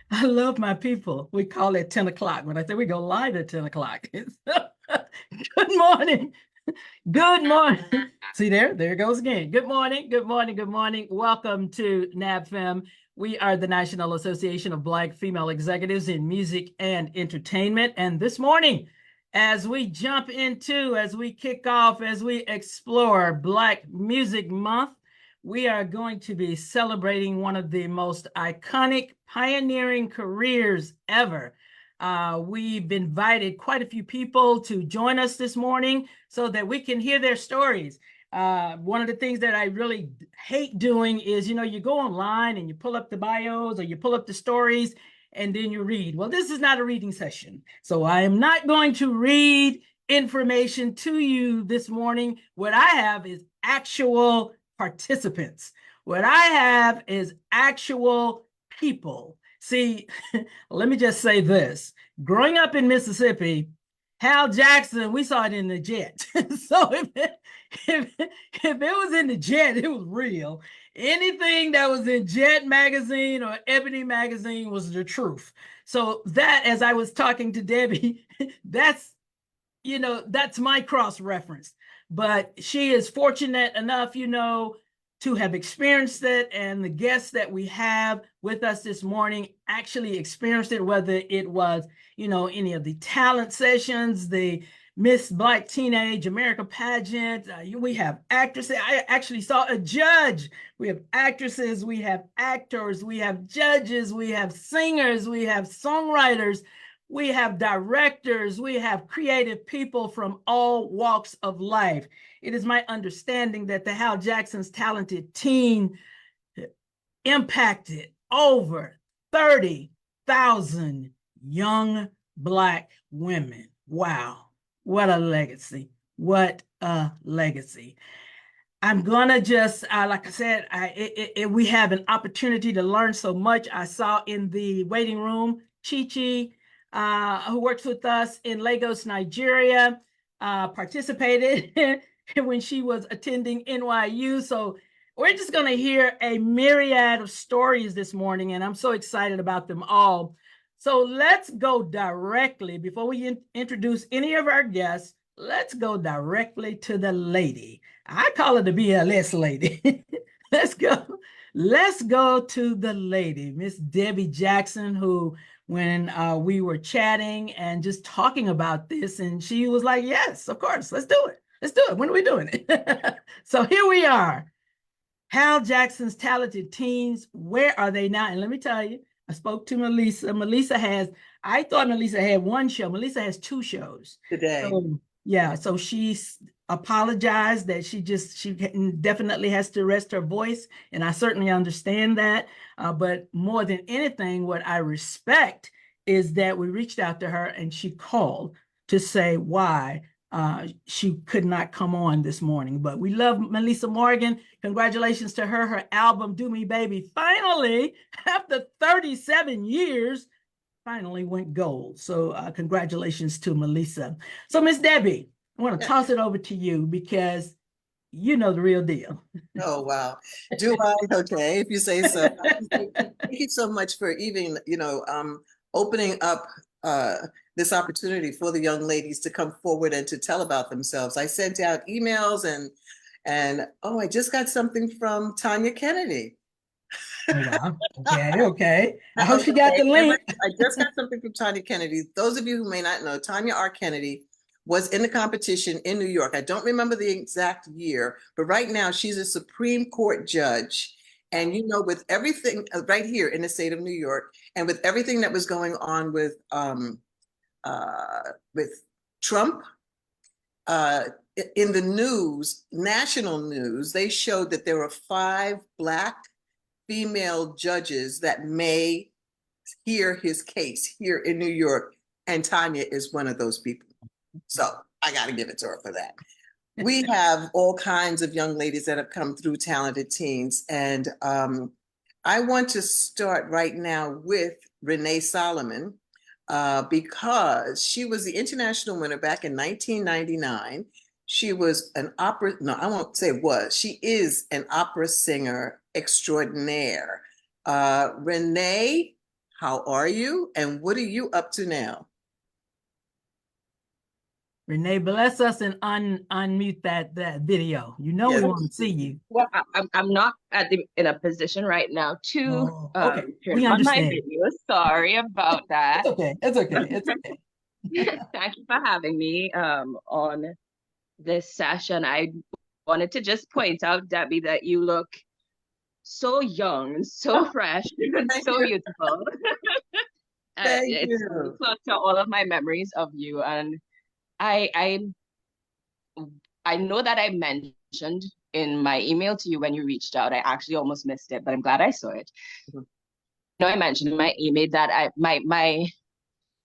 I love my people. We call it 10 o'clock. When I say we go live at 10 o'clock. Good morning. Good morning. See there it goes again. Good morning. Good morning. Good morning. Welcome to NABFEM. We are the National Association of Black Female Executives in Music and Entertainment. And this morning, as we jump into, as we kick off, as we explore Black Music Month, we are going to be celebrating one of the most iconic, pioneering careers ever. We've invited quite a few people to join us this morning so that we can hear their stories. One of the things that I really hate doing is, you go online and you pull up the bios or you pull up the stories and then you read. Well, this is not a reading session. So I am not going to read information to you this morning. What I have is actual participants. What I have is actual people. See, let me just say this. Growing up in Mississippi, Hal Jackson, we saw it in the jet. So if it was in the jet, it was real. Anything that was in Jet magazine or Ebony magazine was the truth. So that, as I was talking to Debbie, that's that's my cross reference. But she is fortunate enough, to have experienced it. And the guests that we have with us this morning actually experienced it, whether it was, any of the talent sessions, the Miss Black Teenage America Pageant. We have actresses. I actually saw a judge. We have actresses, we have actors, we have judges, we have singers, we have songwriters, we have directors, we have creative people from all walks of life. It is my understanding that the Hal Jackson's talented team impacted over 30,000 young Black women. Wow, what a legacy. What a legacy. I'm gonna just, like I said, we have an opportunity to learn so much. I saw in the waiting room, Chi Chi, who works with us in Lagos, Nigeria, participated when she was attending NYU. So we're just gonna hear a myriad of stories this morning, and I'm so excited about them all. So let's go directly, before we introduce any of our guests, let's go directly to the lady. I call her the BLS lady. let's go. Let's go to the lady, Miss Debbie Jackson, who, when we were chatting and just talking about this, and she was like, yes, of course, let's do it. Let's do it. When are we doing it? So here we are. Hal Jackson's talented teens, where are they now? And let me tell you, I spoke to Melissa. I thought Melissa had one show. Melissa has two shows. Today. So, yeah, so she's apologized that she definitely has to rest her voice. And I certainly understand that. But more than anything, what I respect is that we reached out to her and she called to say why she could not come on this morning. But we love Melissa Morgan. Congratulations to her. Her album, Do Me Baby, finally, after 37 years, finally went gold. So congratulations to Melissa. So Miss Debbie, I want to toss it over to you because you know the real deal. Oh, wow. Do I? Okay, if you say so. Thank you so much for even, opening up this opportunity for the young ladies to come forward and to tell about themselves. I sent out emails and I just got something from Tanya Kennedy. Oh, wow. Okay. I hope she got the link. I just got something from Tanya Kennedy. Those of you who may not know, Tanya R. Kennedy was in the competition in New York. I don't remember the exact year, but right now she's a Supreme Court judge. And with everything right here in the state of New York, and with everything that was going on with Trump, in the news, national news, they showed that there were 5 Black female judges that may hear his case here in New York, and Tanya is one of those people. So I got to give it to her for that. We have all kinds of young ladies that have come through Talented Teens, and I want to start right now with Renee Solomon because she was the international winner back in 1999. She was an opera, no, I won't say was, she is an opera singer extraordinaire. Renee, how are you? And what are you up to now? Renee, bless us and unmute that video. You know we Yes. want to see you. Well, I'm not in a position right now to Oh, okay. turn We on my understand. video. Sorry about that. It's okay. It's okay. It's okay. Thank you for having me on this session. I wanted to just point out, Debbie, that you look so young, so Oh, fresh, and thank so you. beautiful. Thank It's very you. close to all of my memories of you, and I I I know that I mentioned in my email to you when you reached out. I actually almost missed it, but I'm glad I saw it. Mhm. I mentioned in my email that my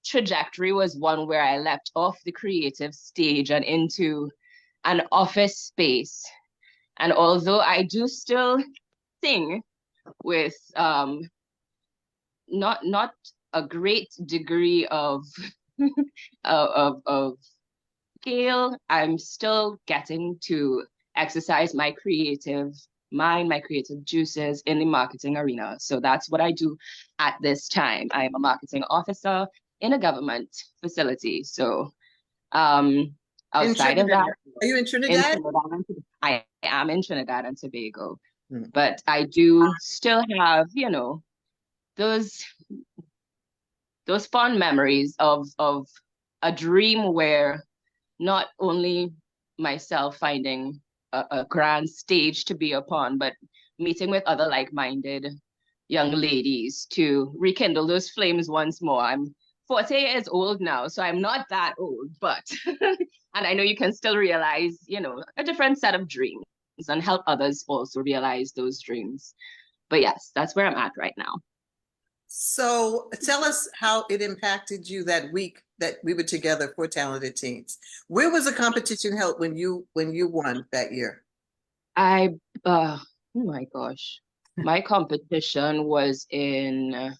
trajectory was one where I left off the creative stage and into an office space. And although I do still sing with not a great degree of of scale, I'm still getting to exercise my creative mind, my creative juices in the marketing arena. So that's what I do at this time. I am a marketing officer in a government facility. So In outside of Trinidad. that, Are you in in Trinidad? I am in Trinidad and Tobago, Mm. but I do still have, those those fond memories of a dream where not only myself finding a grand stage to be upon, but meeting with other like-minded young ladies to rekindle those flames once more. I'm 40 years old now, so I'm not that old, but and I know you can still realize, a different set of dreams and help others also realize those dreams. But yes, that's where I'm at right now. So tell us how it impacted you that week that we were together for Talented Teens. Where was the competition held when you won that year? I oh my gosh. My competition was in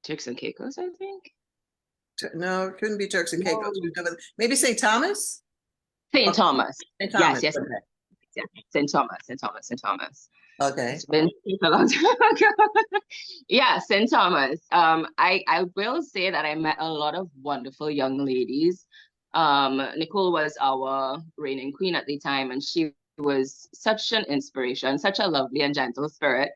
Turks and Caicos, I think. No, it couldn't be Turks and Caicos. No. Maybe St. Thomas? St. Or Thomas. St. Yes, Thomas. yes, Okay. yes. St. Thomas, St. Thomas, St. Thomas. Okay. It's been a long time ago. Yeah, St. Thomas. I will say that I met a lot of wonderful young ladies. Nicole was our reigning queen at the time, and she was such an inspiration, such a lovely and gentle spirit.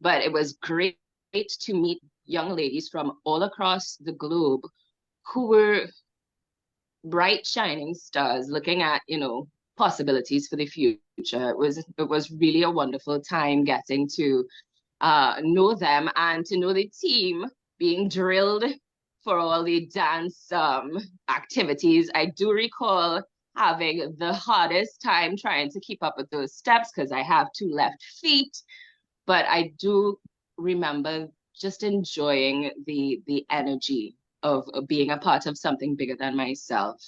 But it was great to meet young ladies from all across the globe who were bright shining stars looking at possibilities for the future. It was really a wonderful time getting to know them and to know the team being drilled for all the dance activities. I do recall having the hardest time trying to keep up with those steps because I have two left feet, but I do remember just enjoying the energy of being a part of something bigger than myself.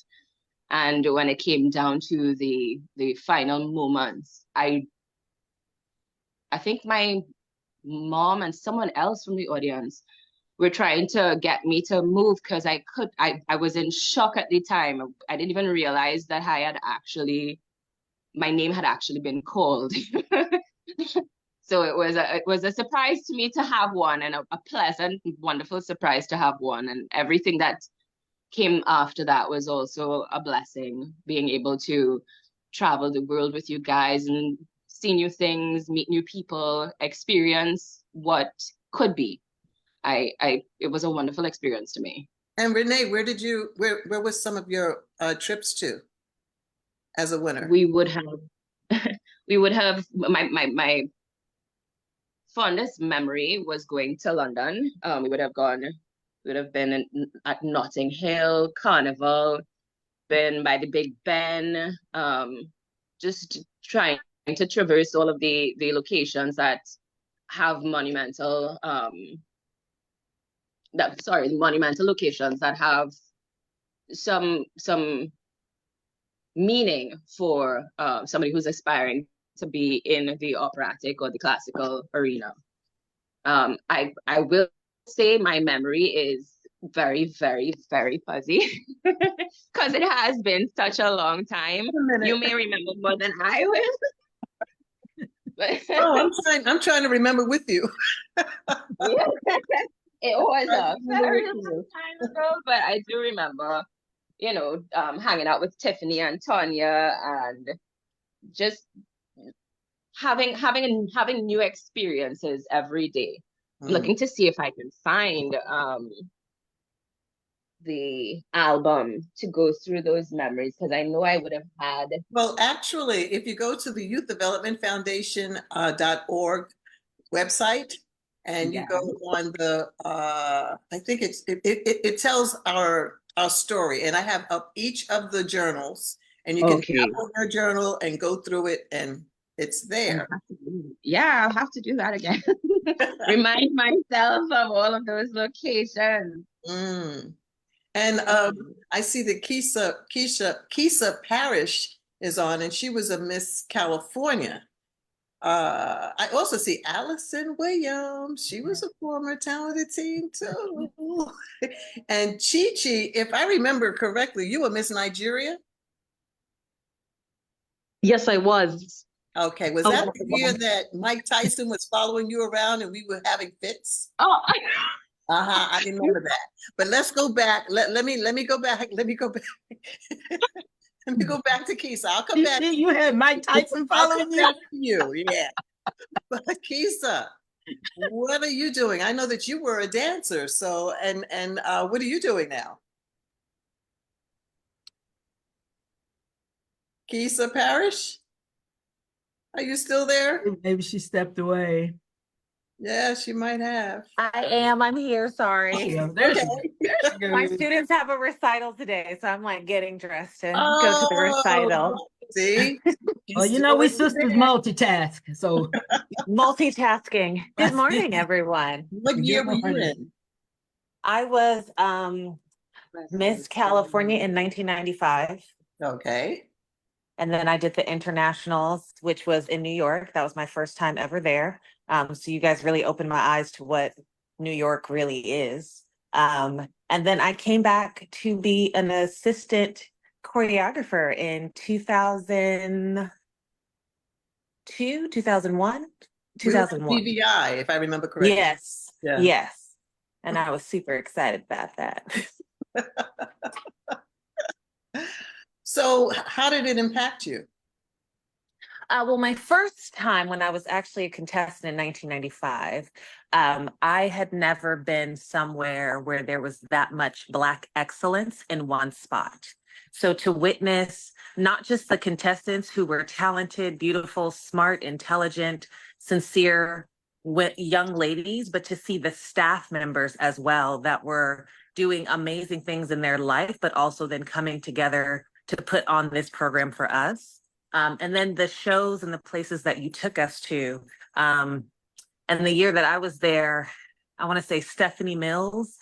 And when it came down to the final moments, I think my mom and someone else from the audience were trying to get me to move because I was in shock at the time. I didn't even realize that my name had actually been called. So it was a surprise to me to have one, and a pleasant, wonderful surprise to have one. And everything that came after that was also a blessing, being able to travel the world with you guys and see new things, meet new people, experience what could be. It was a wonderful experience to me. And Renee, where was some of your trips to as a winner? We would have my fondest memory was going to London. We would have been at Notting Hill Carnival, been by the Big Ben, just trying to traverse all of the locations that have monumental locations that have some meaning for somebody who's aspiring to be in the operatic or the classical arena. I will say my memory is very, very, very fuzzy because it has been such a long time. Wait a minute. You may remember more than I will. I'm trying to remember with you. Yeah, it was Trying to a remember very with long you. time ago, but I do remember, hanging out with Tiffany and Tanya and just having new experiences every day. I'm Mm. looking to see if I can find the album to go through those memories because I know I would have had. Well, actually, if you go to the Youth Development Foundation .org website and you Yeah. go on the I think it tells our story, and I have up each of the journals, and you can tap Okay. on your journal and go through it, and it's there. Yeah, I'll have to do that again. Remind myself of all of those locations. Mm. And Um, I see that Keisha Parrish is on, and she was a Miss California. I also see Allison Williams. She was a former talented teen too. And Chi Chi, if I remember correctly, you were Miss Nigeria. Yes, I was. Okay, was Oh, that the year that Mike Tyson was following you around and we were having fits? oh, Uh-huh, I remember that. But let's go back. Let me go back. Let me go back. Let me go back to Keisha. I'll come You back. see, you had Mike Tyson I'll come following you. back to you. Yeah. But Keisha, what are you doing? I know that you were a dancer. So and what are you doing now? Keisha Parrish? Are you still there? Maybe she stepped away. Yeah, she might have. I am. I'm here. Oh, Sorry. yeah, there Okay. she goes. There she My goes. students have a recital today, so I'm like getting dressed to go to the Oh, recital. see, Well, she's you still know, we in sisters there. multitask. So Multitasking. Good that's morning, it. everyone. What year Good were you morning. in? I was Miss California in 1995. Okay. And then I did the internationals, which was in New York. That was my first time ever there. So you guys really opened my eyes to what New York really is. And then I came back to be an assistant choreographer in 2002, 2001, We were at 2001. BVI, if I remember correctly. Yes, Yeah. yes. And I was super excited about that. So, how did it impact you? Well, my first time when I was actually a contestant in 1995, I had never been somewhere where there was that much Black excellence in one spot. So to witness not just the contestants who were talented, beautiful, smart, intelligent, sincere young ladies, but to see the staff members as well that were doing amazing things in their life, but also then coming together to put on this program for us. And then the shows and the places that you took us to. And the year that I was there, I want to say Stephanie Mills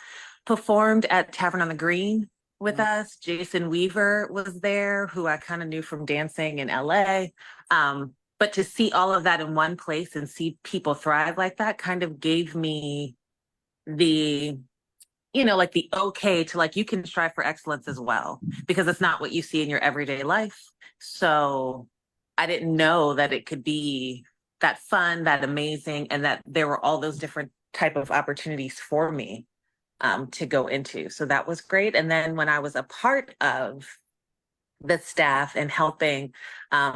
performed at Tavern on the Green with us. Jason Weaver was there, who I kind of knew from dancing in LA. But to see all of that in one place and see people thrive like that kind of gave me the like the okay to like, you can strive for excellence as well, because it's not what you see in your everyday life. So I didn't know that it could be that fun, that amazing, and that there were all those different type of opportunities for me to go into. So that was great. And then when I was a part of the staff and helping,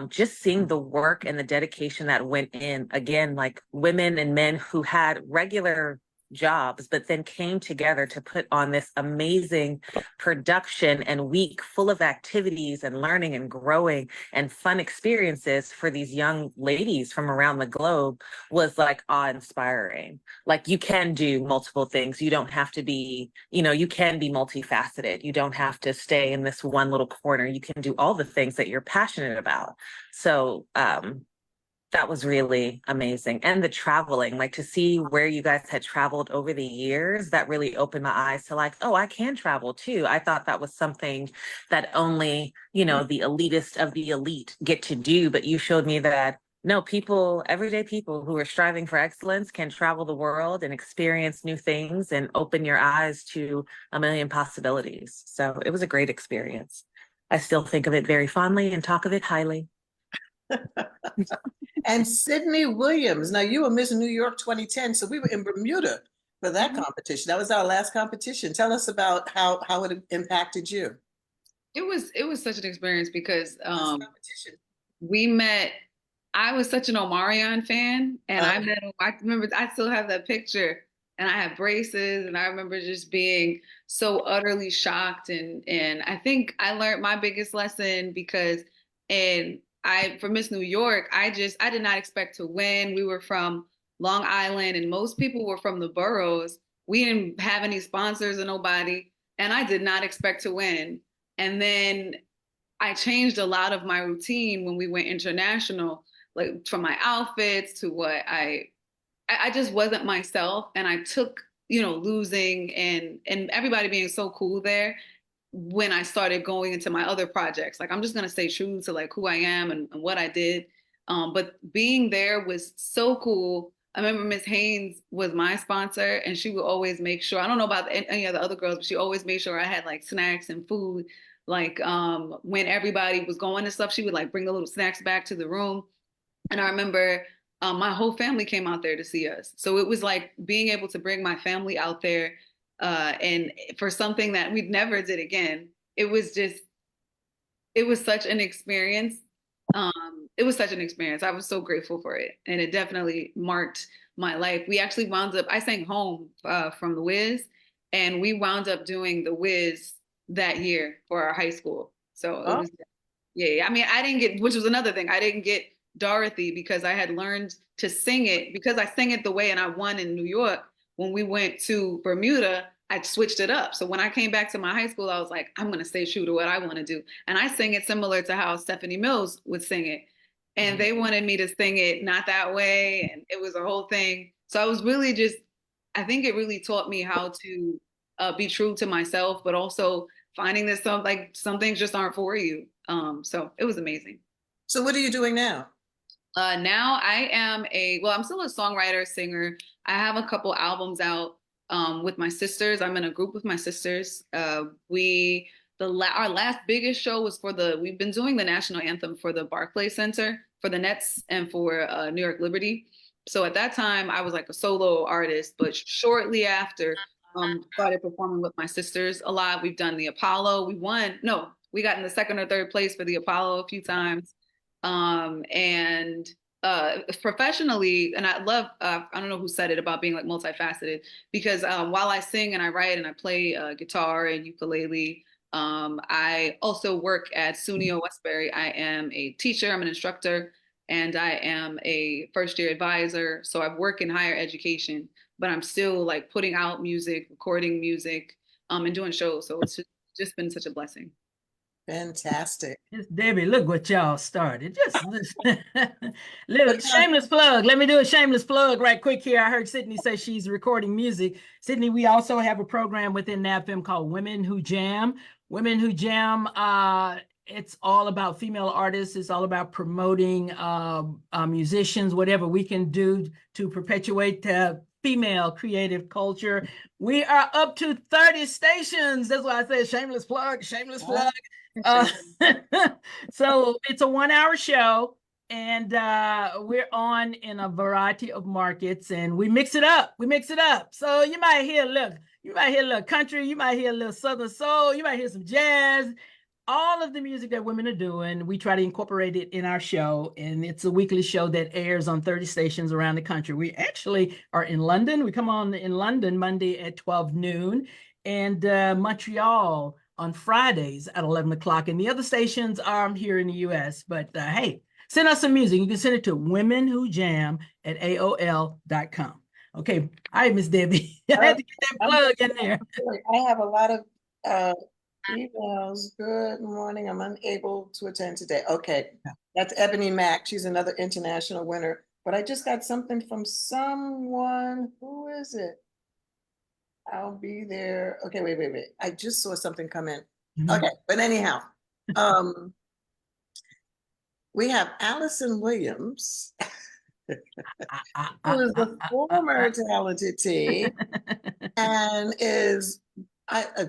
just seeing the work and the dedication that went in, again, like women and men who had regular jobs, but then came together to put on this amazing production and week full of activities and learning and growing and fun experiences for these young ladies from around the globe was like awe-inspiring. Like, you can do multiple things. You don't have to be, you can be multifaceted. You don't have to stay in this one little corner. You can do all the things that you're passionate about. So that was really amazing. And the traveling, like to see where you guys had traveled over the years, that really opened my eyes to like, oh, I can travel too. I thought that was something that only, the elitist of the elite get to do. But you showed me that no, people, everyday people who are striving for excellence can travel the world and experience new things and open your eyes to a million possibilities. So it was a great experience. I still think of it very fondly and talk of it highly. And Sydney Williams. Now you were Miss New York 2010, so we were in Bermuda for that competition. That was our last competition. Tell us about how it impacted you. It was such an experience because Last competition. we met. I was such an Omarion fan, and I met him. I remember I still have that picture, and I had braces, and I remember just being so utterly shocked. And I think I learned my biggest lesson because, and I for Miss New York, I did not expect to win. We were from Long Island, and most people were from the boroughs. We didn't have any sponsors or nobody, and I did not expect to win. And then I changed a lot of my routine when we went international, like from my outfits to what I just wasn't myself. And I took, losing and everybody being so cool there when I started going into my other projects. Like I'm just gonna stay true to like who I am and what I did. But being there was so cool. I remember Miss Haynes was my sponsor, and she would always make sure. I don't know about any of the other girls, but she always made sure I had like snacks and food. Like when everybody was going and stuff, she would like bring the little snacks back to the room. And I remember my whole family came out there to see us. So it was like being able to bring my family out there and for something that we'd never did again. It was such an experience. It was such an experience. I was so grateful for it. And it definitely marked my life. We actually wound up, I sang home from the Wiz, and we wound up doing the Wiz that year for our high school. So it was, yeah. I mean, I didn't get, which was another thing. I didn't get Dorothy because I had learned to sing it because I sang it the way and I won in New York. When we went to Bermuda, I switched it up. So when I came back to my high school, I was like, I'm going to stay true to what I want to do. And I sang it similar to how Stephanie Mills would sing it. And they wanted me to sing it not that way. And it was a whole thing. So I was really just, I think it really taught me how to be true to myself, but also finding that some things just aren't for you. So it was amazing. So what are you doing now? Now I am I'm still a songwriter, singer. I have a couple albums out with my sisters. I'm in a group with my sisters. Our last biggest show was we've been doing the national anthem for the Barclays Center for the Nets and for New York Liberty. So at that time I was like a solo artist, but shortly after started performing with my sisters a lot. We've done the Apollo. We got in the second or third place for the Apollo a few times. And professionally, and I love, I don't know who said it about being like multifaceted, because while I sing and I write and I play guitar and ukulele, I also work at SUNY Westbury. I am a teacher, I'm an instructor, and I am a first year advisor. So I work in higher education, but I'm still like putting out music, recording music, and doing shows. So it's just been such a blessing. Fantastic. Miss Debbie, look what y'all started. Just little shameless plug. Let me do a shameless plug right quick here. I heard Sydney say she's recording music. Sydney, we also have a program within NABFM called Women Who Jam. Women Who Jam, it's all about female artists. It's all about promoting musicians, whatever we can do to perpetuate the female creative culture. We are up to 30 stations. That's why I said shameless plug, shameless plug. So it's a 1 hour show, and we're on in a variety of markets, and we mix it up. So you might hear a little country, you might hear a little Southern soul, you might hear some jazz. All of the music that women are doing, we try to incorporate it in our show, and it's a weekly show that airs on 30 stations around the country. We actually are in London. We come on in London Monday at 12 noon, and Montreal on Fridays at 11 o'clock. And the other stations are here in the US. But hey, send us some music. You can send it to womenwhojam@aol.com. Okay. All right, Miss Debbie. I had to get that plug in there. I have a lot of emails. Good morning. I'm unable to attend today. Okay. That's Ebony Mack. She's another international winner. But I just got something from someone. Who is it? I'll be there. Okay, wait. I just saw something come in. Okay, but anyhow, we have Allison Williams, who is the former talented teen and is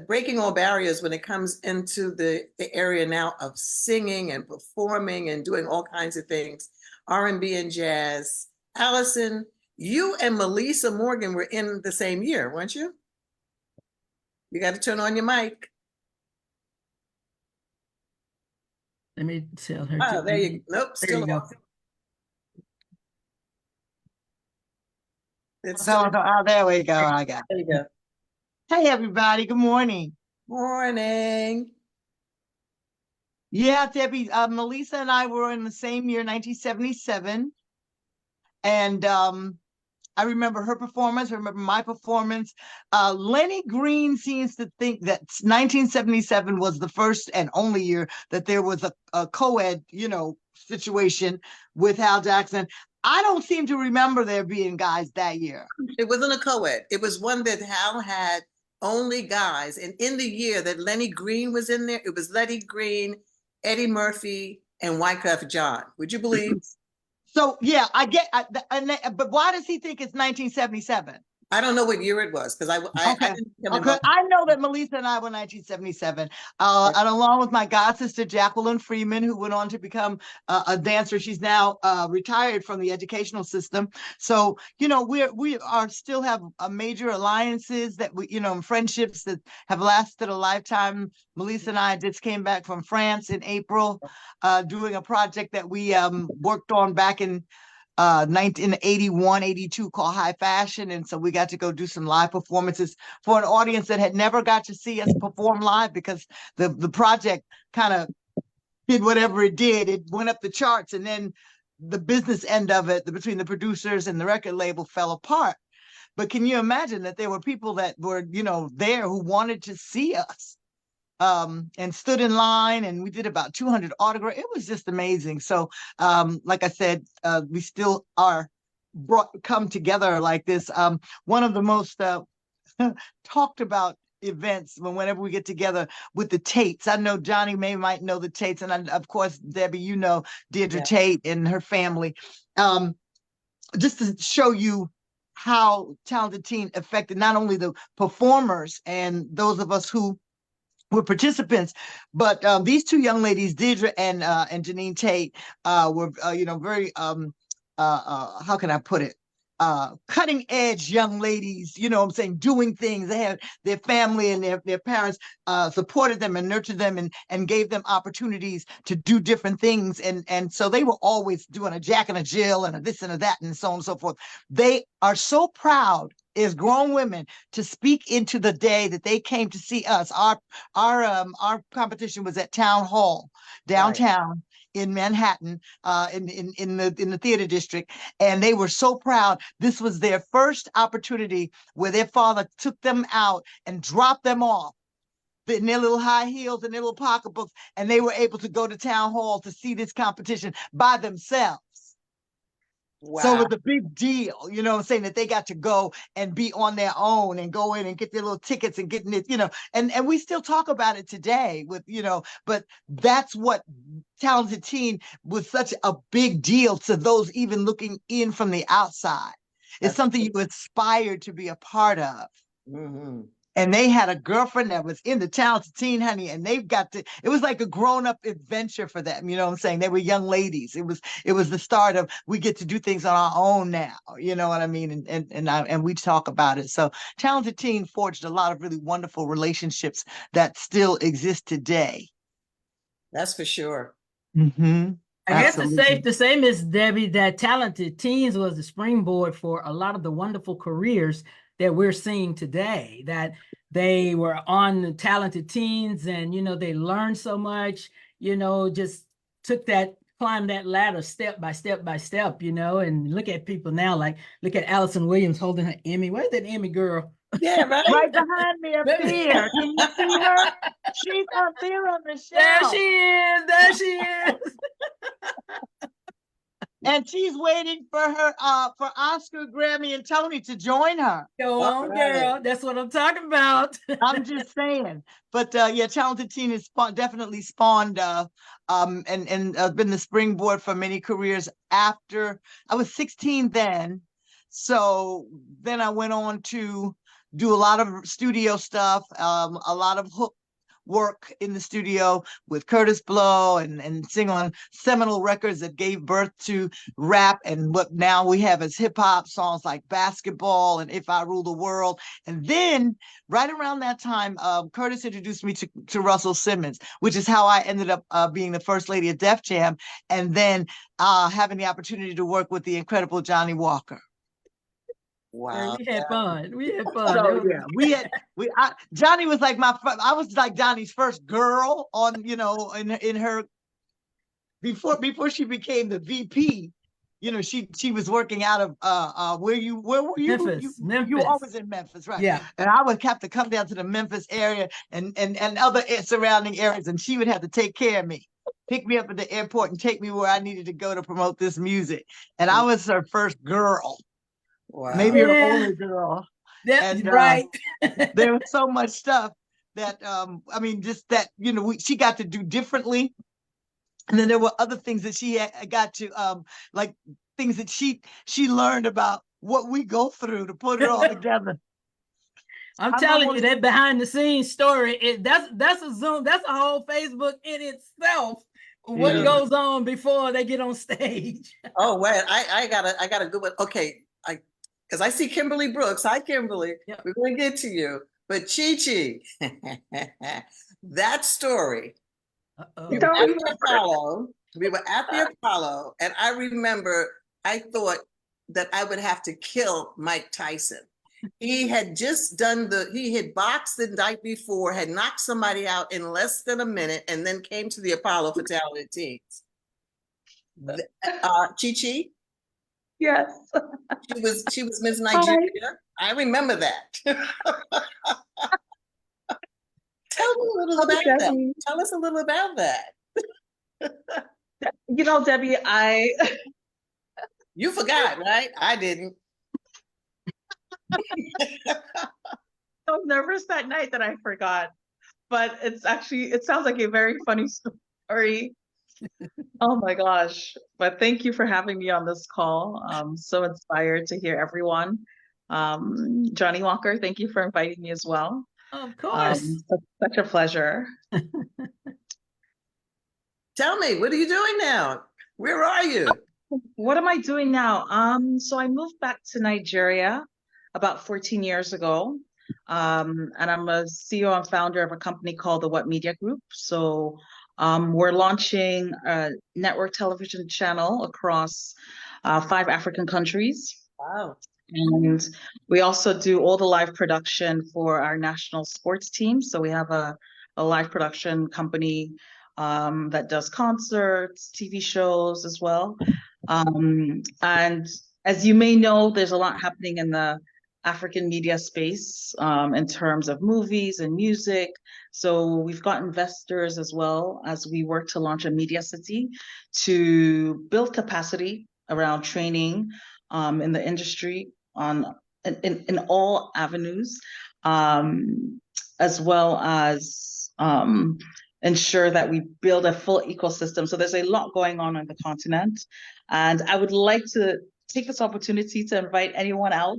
breaking all barriers when it comes into the area now of singing and performing and doing all kinds of things. R&B and jazz. Allison, you and Melissa Morgan were in the same year, weren't you? You got to turn on your mic. Let me tell her. Oh, there you go. Nope, There still you go. off. It's So, still, oh, there we go. I got there you it. go. Hey, everybody. Good morning. Morning. Yeah, Debbie, Melissa and I were in the same year, 1977. And I remember her performance. I remember my performance. Lenny Green seems to think that 1977 was the first and only year that there was a co-ed, situation with Hal Jackson. I don't seem to remember there being guys that year. It wasn't a co-ed. It was one that Hal had only guys. And in the year that Lenny Green was in there, it was Lenny Green, Eddie Murphy, and Wyclef Jean. Would you believe? So yeah, I get, but why does he think it's 1977? I don't know what year it was because I Okay. didn't come Okay. in. I know that Melissa and I were 1977, and along with my god sister Jacqueline Freeman, who went on to become a dancer. She's now retired from the educational system. So we are still have major alliances that we friendships that have lasted a lifetime. Melissa and I just came back from France in April, doing a project that we worked on back in 1981, 82 called High Fashion. And so we got to go do some live performances for an audience that had never got to see us perform live because the project kind of did whatever it did. It went up the charts, and then the business end of it, between the producers and the record label, fell apart. But can you imagine that there were people that were, there who wanted to see us? And stood in line, and we did about 200 autographs. It was just amazing. So, like I said, we still are come together like this. One of the most talked about events whenever we get together with the Tates. I know Johnny might know the Tates, and of course, Debbie, Deirdre Tate and her family. Just to show you how Talented Teen affected not only the performers and those of us who were participants, but these two young ladies, Deirdre and Janine Tate, were very how can I put it, cutting edge young ladies. I'm saying, doing things. They had their family and their parents supported them and nurtured them and gave them opportunities to do different things, and so they were always doing a Jack and a Jill and a this and a that and so on and so forth. They are so proud as grown women to speak into the day that they came to see us. Our competition was at Town Hall downtown in Manhattan, in the theater district, and they were so proud. This was their first opportunity where their father took them out and dropped them off in their little high heels and their little pocketbooks, and they were able to go to Town Hall to see this competition by themselves. Wow. So it was a big deal, saying that they got to go and be on their own and go in and get their little tickets and getting it, and we still talk about it today with, but that's what Talented Teen was such a big deal to those even looking in from the outside. It's something you aspired to be a part of. Mm-hmm. And they had a girlfriend that was in the Talented Teen, honey, and it was like a grown-up adventure for them. You know what I'm saying? They were young ladies. It was the start of, we get to do things on our own now. You know what I mean? And we talk about it. So Talented Teen forged a lot of really wonderful relationships that still exist today. That's for sure. Mm-hmm. I guess it's safe to say, Miss Debbie, that Talented Teens was the springboard for a lot of the wonderful careers that we're seeing today, that they were on the Talented Teens and, they learned so much, just climbed that ladder step by step by step, and look at people now, look at Allison Williams holding her Emmy. Where's that Emmy girl? Yeah, right. Right behind me up there. Can you see her? She's up there on the shelf. There she is. And she's waiting for her for Oscar, Grammy, and Tony to join her. Go on, girl. That's what I'm talking about. I'm just saying. But Talented Teen has definitely spawned and been the springboard for many careers. After I was 16 then, so then I went on to do a lot of studio stuff, a lot of work in the studio with Curtis Blow and sing on seminal records that gave birth to rap and what now we have as hip hop songs like Basketball and If I Rule the World. And then right around that time, Curtis introduced me to Russell Simmons, which is how I ended up being the first lady of Def Jam, and then having the opportunity to work with the incredible Johnny Walker. Wow. We had fun. We had fun. So yeah, Johnny was like I was like Johnny's first girl on, you know, in her before she became the VP. You know, she was working out of where were you? Memphis. You were always in Memphis, right? Yeah. And I would have to come down to the Memphis area and other surrounding areas, and she would have to take care of me, pick me up at the airport and take me where I needed to go to promote this music. And I was her first girl. Wow. Maybe her only girl. That's And, right. there was so much stuff that I mean, just that, you know, she got to do differently. And then there were other things that she got to like things that she learned about what we go through to put it all together. I'm telling you, that behind the scenes story, that's a Zoom, that's a whole Facebook in itself. What goes on before they get on stage. Oh, wait, I got a good one. Okay, because I see Kimberly Brooks. Hi, Kimberly. Yep. We're going to get to you. But Chi, that story. We were at the Apollo. We were at the Apollo, and I remember I thought that I would have to kill Mike Tyson. He had just he had boxed the night before, had knocked somebody out in less than a minute, and then came to the Apollo for talented teens. Chi? Yes. She was Miss Nigeria. Hi. I remember that. Tell me a little about that. Tell us a little about that. You know, Debbie, You forgot, right? I didn't. I was nervous that night that I forgot, but it sounds like a very funny story. Oh my gosh. But thank you for having me on this call. I'm so inspired to hear everyone. Johnny Walker, thank you for inviting me as well. Of course. Such a pleasure. Tell me, what are you doing now? Where are you? What am I doing now? So I moved back to Nigeria about 14 years ago. And I'm a CEO and founder of a company called the What Media Group. So we're launching a network television channel across 5 African countries. Wow. And we also do all the live production for our national sports team. So we have a live production company that does concerts, TV shows as well. And as you may know, there's a lot happening in the African media space in terms of movies and music. So we've got investors as well as we work to launch a media city to build capacity around training in the industry in all avenues, as well as ensure that we build a full ecosystem. So there's a lot going on the continent. And I would like to take this opportunity to invite anyone out.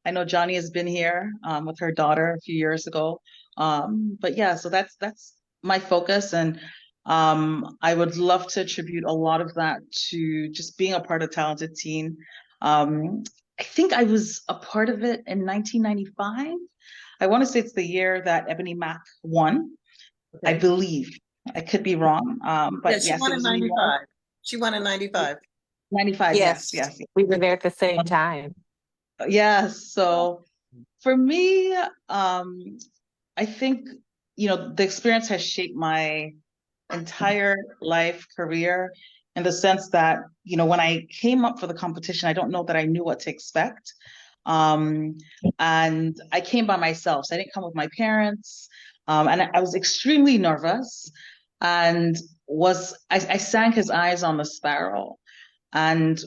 I know Johnny has been here with her daughter a few years ago. But yeah, so that's my focus. And I would love to attribute a lot of that to just being a part of Talented Teen. I think I was a part of it in 1995. I want to say it's the year that Ebony Mac won. Okay. I believe. I could be wrong. But yeah, she won in 95. She won in 95. 95, yes. We were there at the same time. Yes. So for me, I think, you know, the experience has shaped my entire life, career, in the sense that, you know, when I came up for the competition, I don't know that I knew what to expect. And I came by myself. So I didn't come with my parents. And I was extremely nervous, and I sank his eyes on the sparrow and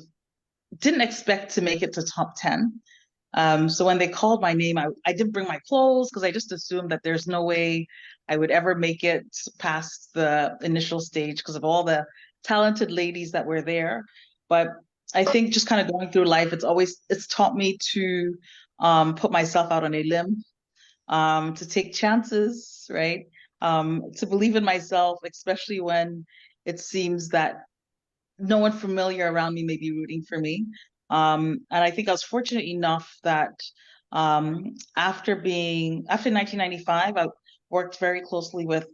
didn't expect to make it to top 10. So when they called my name, I didn't bring my clothes because I just assumed that there's no way I would ever make it past the initial stage because of all the talented ladies that were there. But I think just kind of going through life, it's taught me to put myself out on a limb, to take chances, right? to believe in myself, especially when it seems that no one familiar around me may be rooting for me. And I think I was fortunate enough that after 1995, I worked very closely with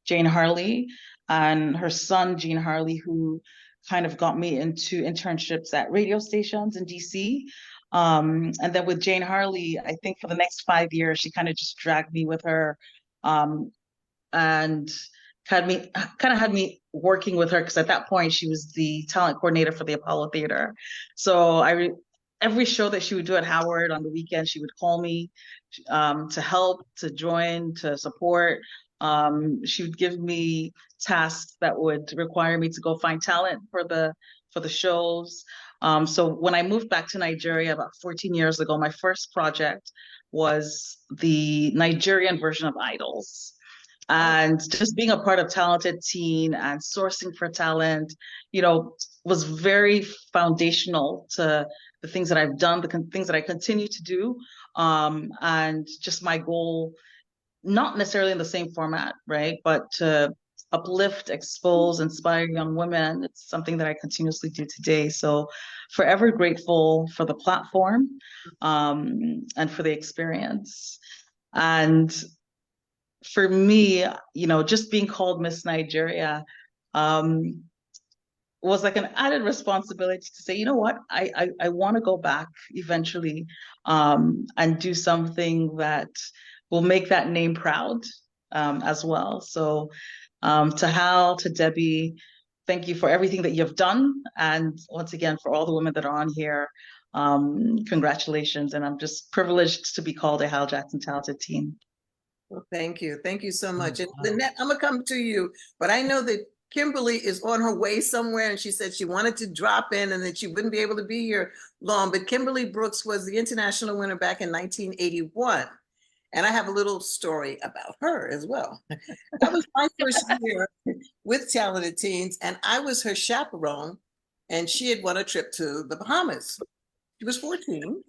Jane Harley and her son, Gene Harley, who kind of got me into internships at radio stations in DC. And then with Jane Harley, I think for the next 5 years, she kind of just dragged me with her, and had me working with her, because at that point she was the talent coordinator for the Apollo Theater. So every show that she would do at Howard on the weekend, she would call me to help, to join, to support. She would give me tasks that would require me to go find talent for the shows. So when I moved back to Nigeria about 14 years ago, my first project was the Nigerian version of Idols. And just being a part of Talented Teen and sourcing for talent, was very foundational to the things that I've done, the things that I continue to do. And just my goal, not necessarily in the same format, right? But to uplift, expose, inspire young women. It's something that I continuously do today. So forever grateful for the platform, and for the experience. And for me, just being called Miss Nigeria was like an added responsibility to say, you know what, I want to go back eventually, and do something that will make that name proud, as well. So to Hal, to Debbie, thank you for everything that you've done. And once again, for all the women that are on here, congratulations. And I'm just privileged to be called a Hal Jackson Talented Teen. Well, thank you. Thank you so much. And Lynette, I'm gonna come to you, but I know that Kimberly is on her way somewhere, and she said she wanted to drop in and that she wouldn't be able to be here long. But Kimberly Brooks was the international winner back in 1981. And I have a little story about her as well. That was my first year with Talented Teens, and I was her chaperone, and she had won a trip to the Bahamas. She was 14,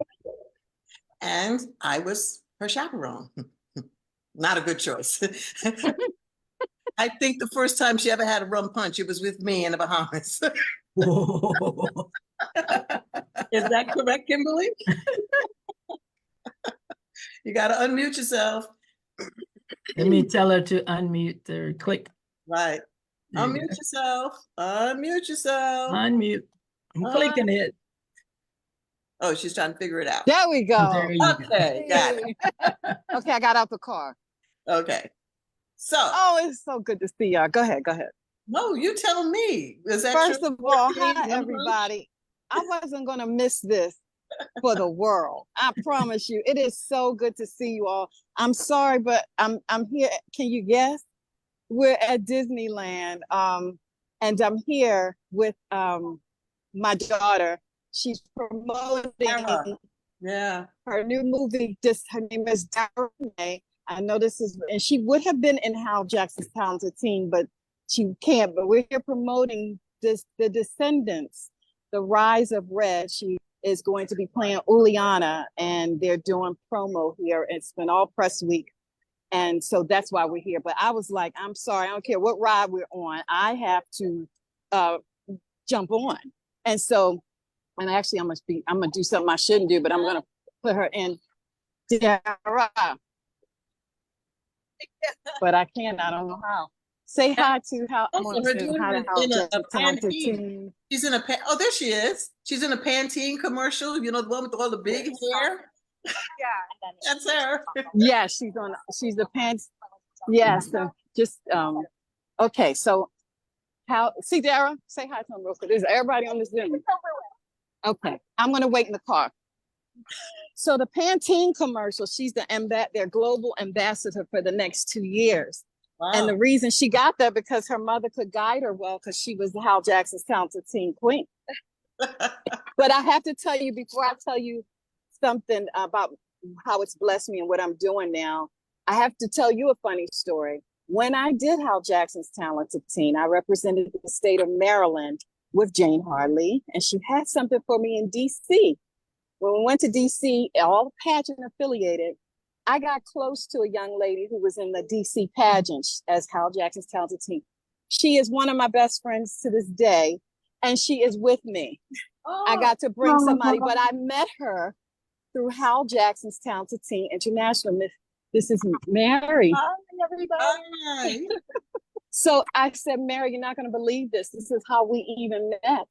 and I was her chaperone. Not a good choice. I think the first time she ever had a rum punch, it was with me in the Bahamas. Is that correct, Kimberly? You got to unmute yourself. Let me tell her to unmute or click. Right. Unmute yourself. Unmute yourself. Unmute. I'm clicking it. Oh, she's trying to figure it out. There we go. There you Okay, got it. Okay, I got out the car. Okay. So. Oh, it's so good to see y'all. Go ahead, go ahead. No, you tell me. Is that First true? of all, hi everybody. I wasn't gonna miss this for the world. I promise you. It is so good to see you all. I'm sorry, but I'm here. Can you guess? We're at Disneyland. And I'm here with my daughter. She's promoting her new movie. Her name is Dara. I know this is, and she would have been in Hal Jackson's Talented Teen, but she can't. But we're here promoting this, The Descendants, The Rise of Red. She is going to be playing Uliana, and they're doing promo here. It's been all press week. And so that's why we're here. But I was like, I'm sorry, I don't care what ride we're on. I have to jump on. And so, and actually I'm gonna do something I shouldn't do, but I'm gonna put her in Dara. But I can't, I don't know how. Say hi to Hal. She's in a oh, there she is. She's in a Pantene commercial, the one with all the big hair. Yeah, that's her. Yeah, she's the pants. Yes, just okay. So see Dara, say hi to him real quick. There's everybody on this Zoom. Okay, I'm gonna wait in the car. So the Pantene commercial, she's their global ambassador for the next 2 years. Wow. And the reason she got that because her mother could guide her well, because she was the Hal Jackson's Talented Teen Queen. But I have to tell you, before I tell you something about how it's blessed me and what I'm doing now, I have to tell you a funny story. When I did Hal Jackson's Talented Teen, I represented the state of Maryland with Jane Harley, and she had something for me in DC. When we went to DC, all pageant affiliated, I got close to a young lady who was in the DC pageant as Hal Jackson's talented team. She is one of my best friends to this day, and she is with me. I got to bring somebody, but I met her through Hal Jackson's talented team international. This is Mary. Hi, everybody. Hi. So I said, Mary, you're not going to believe this. This is how we even met.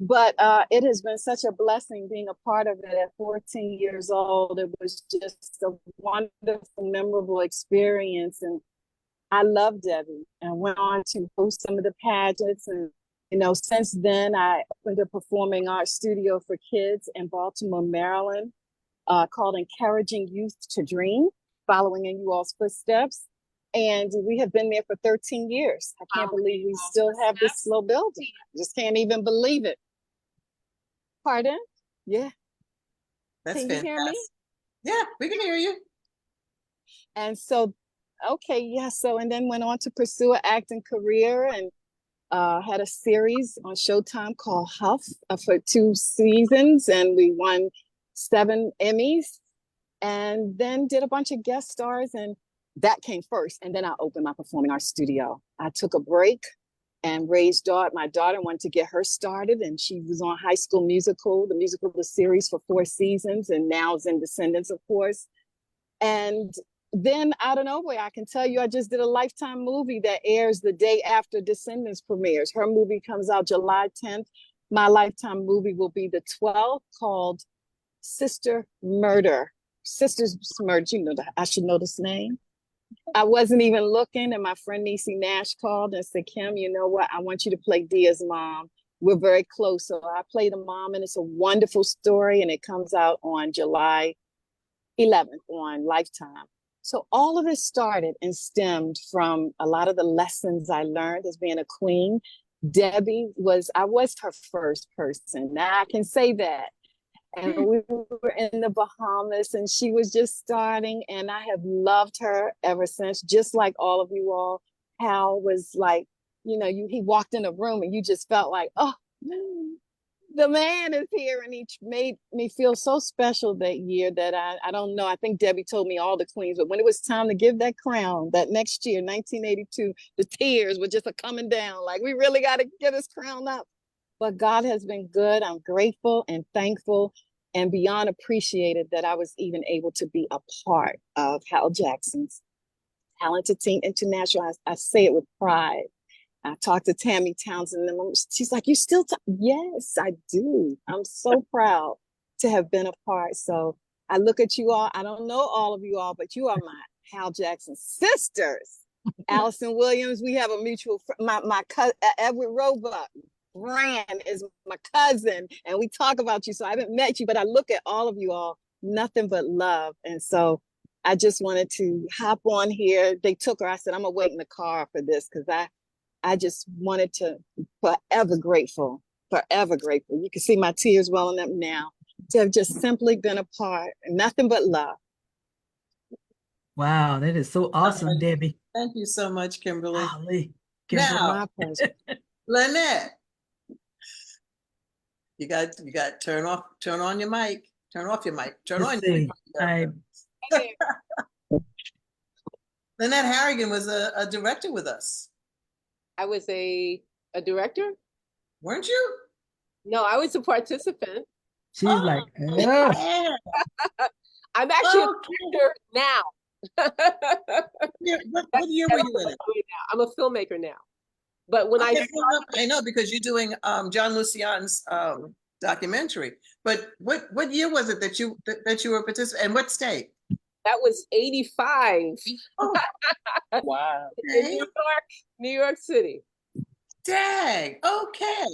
But it has been such a blessing being a part of it at 14 years old. It was just a wonderful, memorable experience. And I love Debbie and went on to host some of the pageants. And, you know, since then, I opened a performing arts studio for kids in Baltimore, Maryland, called Encouraging Youth to Dream, following in you all's footsteps. And we have been there for 13 years. I can't believe we still have this little building. Just can't even believe it. Pardon? Yeah. That's Can you fantastic. hear me? Yeah, we can hear you. And so, okay, yeah. So, and then went on to pursue an acting career and had a series on Showtime called Huff for 2 seasons, and we won 7 Emmys. And then did a bunch of guest stars, and that came first. And then I opened my performing arts studio. I took a break and raised my daughter, wanted to get her started, and she was on High School Musical, the series for 4 seasons, and now is in Descendants, of course. And then out of nowhere, I can tell you, I just did a Lifetime movie that airs the day after Descendants premieres. Her movie comes out July 10th. My Lifetime movie will be the 12th, called Sister Murder. Sisters Murder, you know, I should know this name. I wasn't even looking, and my friend Niecy Nash called and said, Kim, you know what? I want you to play Dia's mom. We're very close. So I played a mom, and it's a wonderful story, and it comes out on July 11th on Lifetime. So all of it started and stemmed from a lot of the lessons I learned as being a queen. I was her first person. Now I can say that. And we were in the Bahamas, and she was just starting, and I have loved her ever since, just like all of you all. Hal was like, you know, he walked in a room and you just felt like, oh, the man is here. And he made me feel so special that year that I don't know. I think Debbie told me all the queens, but when it was time to give that crown, that next year, 1982, the tears were just coming down. Like, we really got to get this crown up. But God has been good. I'm grateful and thankful and beyond appreciated that I was even able to be a part of Hal Jackson's Talented Teen International. I say it with pride. I talked to Tammy Townsend, and she's like, you still talk? Yes, I do. I'm so proud to have been a part. So I look at you all. I don't know all of you all, but you are my Hal Jackson sisters. Allison Williams, we have a mutual friend, my cousin, Edward Roebuck. Rand is my cousin, and we talk about you. So I haven't met you, but I look at all of you all, nothing but love. And so I just wanted to hop on here. They took her. I said, I'm gonna wait in the car for this, because I just wanted to forever grateful. You can see my tears welling up now, to have just simply been a part, nothing but love. Wow, that is so awesome, Debbie. Thank you so much, Kimberly. Golly. Now, My pleasure. Lynette, you got turn on your mic, turn off your mic, turn on your mic. Lynette Harrigan was a director with us. I was a director? Weren't you? No, I was a participant. She's like, yeah. I'm actually a director now. What year were you in it? I'm a filmmaker now. But when I know, because you're doing John Lucian's documentary. But what year was it that you were a participant, and what state? That was 85. Oh, wow. In New York City. Dang. Okay.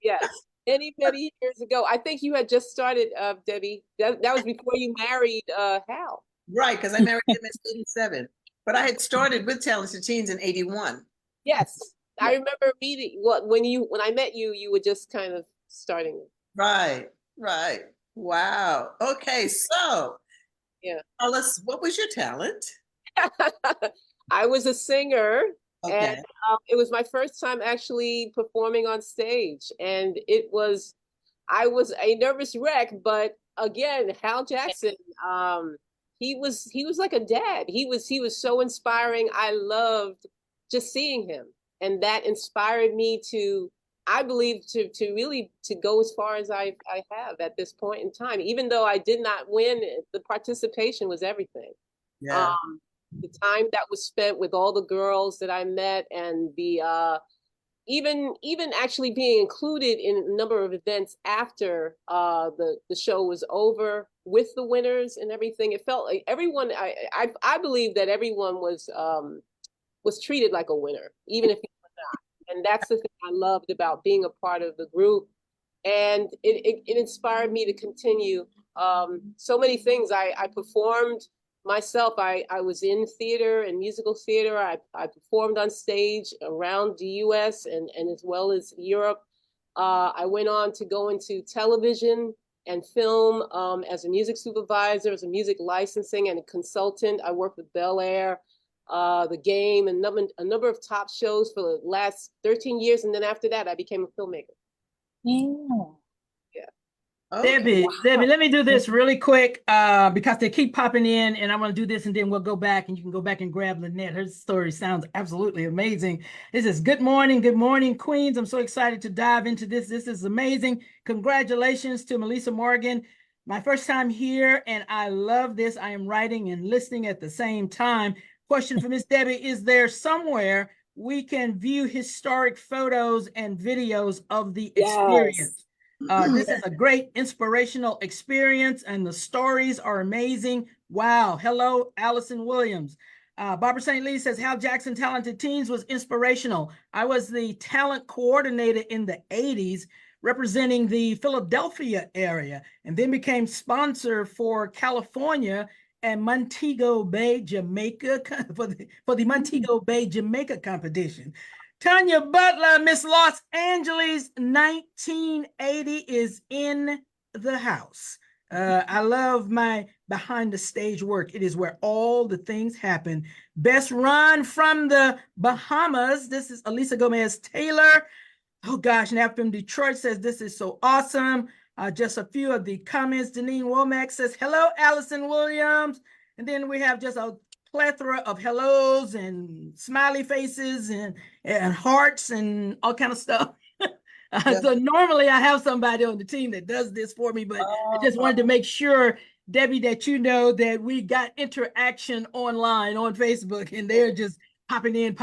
Yes. Many years ago. I think you had just started, Debbie. That was before you married Hal. Right, because I married him in 87. But I had started with Talented Teens in 81. Yes. I remember meeting when I met you, you were just kind of starting. Right. Wow. Okay, so yeah, tell us, what was your talent? I was a singer, okay. And it was my first time actually performing on stage, and I was a nervous wreck, but again, Hal Jackson he was like a dad. He was so inspiring. I loved just seeing him, and that inspired me to, I believe, to really to go as far as I have at this point in time. Even though I did not win, the participation was everything. Yeah. The time that was spent with all the girls that I met, and the even actually being included in a number of events after the show was over with the winners and everything. It felt like everyone, I believe that everyone was treated like a winner, even if you were not. And that's the thing I loved about being a part of the group. And it inspired me to continue so many things. I performed myself. I was in theater and musical theater. I performed on stage around the US and as well as Europe. I went on to go into television and film as a music supervisor, as a music licensing and a consultant. I worked with Bel Air, The Game, and a number of top shows for the last 13 years. And then after that, I became a filmmaker. Yeah. Okay. Debbie, let me do this really quick because they keep popping in, and I want to do this, and then we'll go back, and you can go back and grab Lynette. Her story sounds absolutely amazing. This is good morning, Queens. I'm so excited to dive into this. This is amazing. Congratulations to Melissa Morgan. My first time here, and I love this. I am writing and listening at the same time. Question for Miss Debbie: is there somewhere we can view historic photos and videos of the experience? This is a great inspirational experience, and the stories are amazing. Wow. Hello, Allison Williams. Barbara St. Lee says, Hal Jackson Talented Teens was inspirational. I was the talent coordinator in the 80s, representing the Philadelphia area, and then became sponsor for California and Montego Bay, Jamaica, for the Montego Bay, Jamaica competition. Tanya Butler, Miss Los Angeles 1980 is in the house. I love my behind the stage work. It is where all the things happen. Best run from the Bahamas. This is Elisa Gomez Taylor. Oh gosh, now from Detroit says this is so awesome. Just a few of the comments. Deneen Womack says, hello, Allison Williams. And then we have just a plethora of hellos and smiley faces and hearts and all kind of stuff. So normally I have somebody on the team that does this for me, but I just wanted to make sure, Debbie, that you know that we got interaction online on Facebook, and they're just popping in.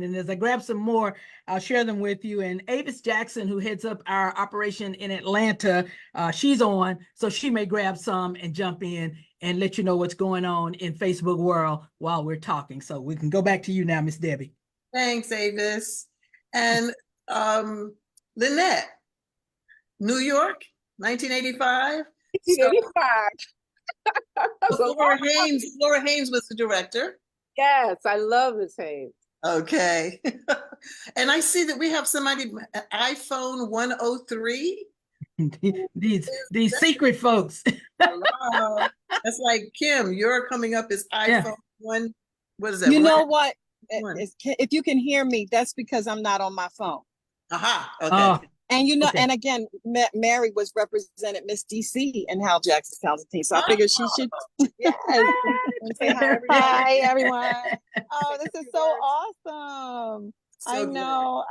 And as I grab some more, I'll share them with you. And Avis Jackson, who heads up our operation in Atlanta, she's on, so she may grab some and jump in and let you know what's going on in Facebook world while we're talking. So we can go back to you now, Miss Debbie. Thanks, Avis. And Lynette, New York, 1985. 1985. Laura Haynes was the director. Yes, I love Miss Haynes. Okay. And I see that we have somebody, iPhone 103. These secret folks. Wow. That's like Kim, you're coming up as iPhone 1. What is that? You know what? If you can hear me, that's because I'm not on my phone. Aha. Okay. And you know, and again, Mary was represented Miss DC and Hal Jackson's Talented Teen. So I figured she should, yes. Say hi, everyone. Hi, everyone. Oh, this is so awesome. So I know.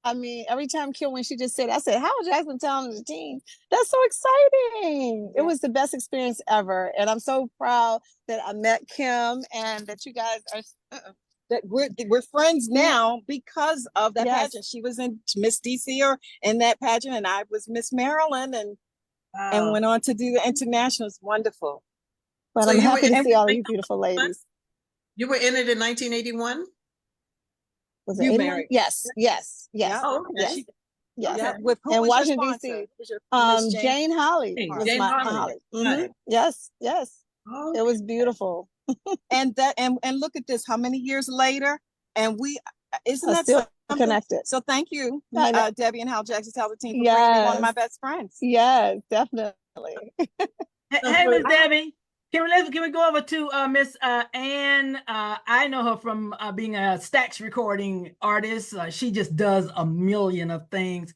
I mean, every time Kim, when she just said, I said, Hal Jackson Talented Teen. That's so exciting. It was the best experience ever. And I'm so proud that I met Kim and that you guys are, that we're friends now because of that pageant. She was in Miss DC or in that pageant, and I was Miss Maryland, and went on to do the international. It's wonderful. But I'm happy to see all these beautiful ladies. You were in it in 1981? Was it 81? Yes. Oh, okay. Yes. With who was Washington DC? Jane Holly. Jane Holly. Mm-hmm. Yes. Okay. It was beautiful. and look at this, how many years later, and we isn't that still connected. So thank you, Debbie and Hal Jackson Talented Teen, for bringing me one of my best friends. Yes, definitely. Hey, Miss Debbie, can we go over to Miss Ann? I know her from being a Stax recording artist. She just does a million of things.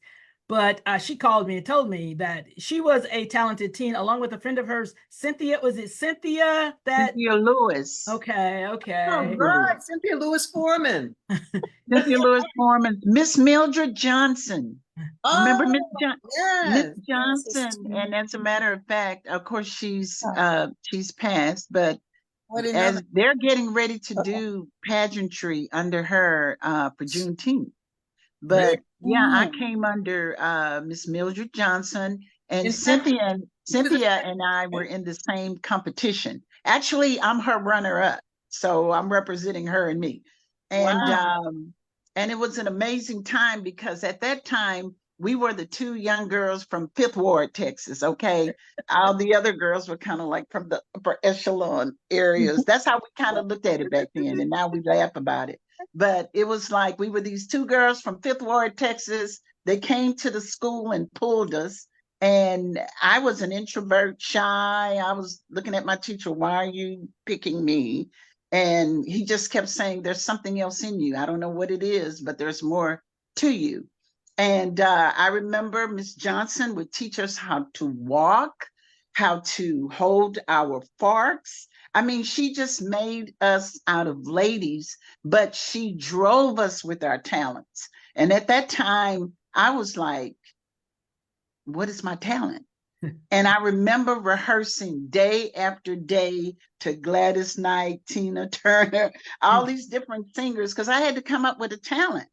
But she called me and told me that she was a talented teen, along with a friend of hers, Cynthia. Was it Cynthia that? Cynthia Lewis. Okay, All okay. right, Cynthia Lewis Foreman. Cynthia Lewis Foreman. Miss Mildred Johnson. Remember Miss Oh, Miss yes. Johnson? And as a matter of fact, of course, she's passed, but I didn't know as they're getting ready to do pageantry under her for Juneteenth. But yeah, I came under Miss Mildred Johnson, and In Cynthia was a- and I were in the same competition. Actually, I'm her runner-up, so I'm representing her and me. And Wow. and it was an amazing time because at that time we were the two young girls from Fifth Ward, Texas. Okay, all the other girls were kind of like from the upper echelon areas. That's how we kind of looked at it back then, and now we laugh about it. But it was like we were these two girls from Fifth Ward, Texas. They came to the school and pulled us. And I was an introvert, shy. I was looking at my teacher, why are you picking me? And he just kept saying, there's something else in you. I don't know what it is, but there's more to you. And I remember Miss Johnson would teach us how to walk, how to hold our forks. I mean, she just made us out of ladies, but she drove us with our talents. And at that time, I was like, what is my talent? And I remember rehearsing day after day to Gladys Knight, Tina Turner, all these different singers, because I had to come up with a talent.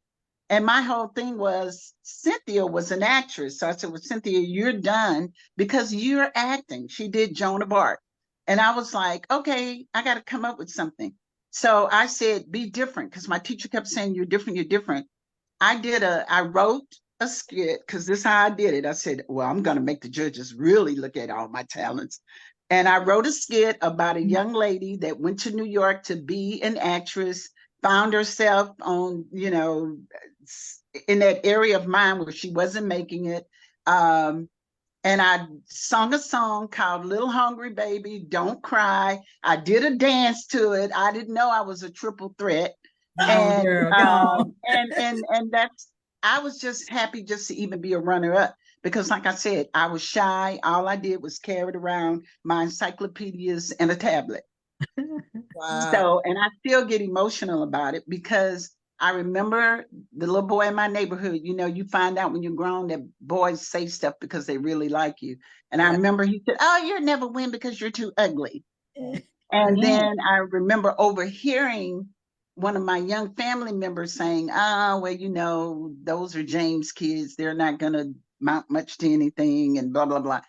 And my whole thing was Cynthia was an actress. So I said, well, Cynthia, you're done because you're acting. She did Joan of Arc. And I was like, okay, I got to come up with something. So I said, be different, because my teacher kept saying, you're different, you're different. I wrote a skit, because this is how I did it. I said, well, I'm going to make the judges really look at all my talents. And I wrote a skit about a young lady that went to New York to be an actress, found herself on, in that area of mind where she wasn't making it. And I sung a song called Little Hungry Baby, Don't Cry. I did a dance to it. I didn't know I was a triple threat. Oh, girl, come on. And that's, I was just happy just to even be a runner-up, because like I said, I was shy. All I did was carried around my encyclopedias and a tablet. Wow. So, and I still get emotional about it, because I remember the little boy in my neighborhood, you find out when you're grown that boys say stuff because they really like you. And I remember he said, oh, you'll never win because you're too ugly. And then I remember overhearing one of my young family members saying, oh, well, those are James kids. They're not going to mount much to anything and blah, blah, blah.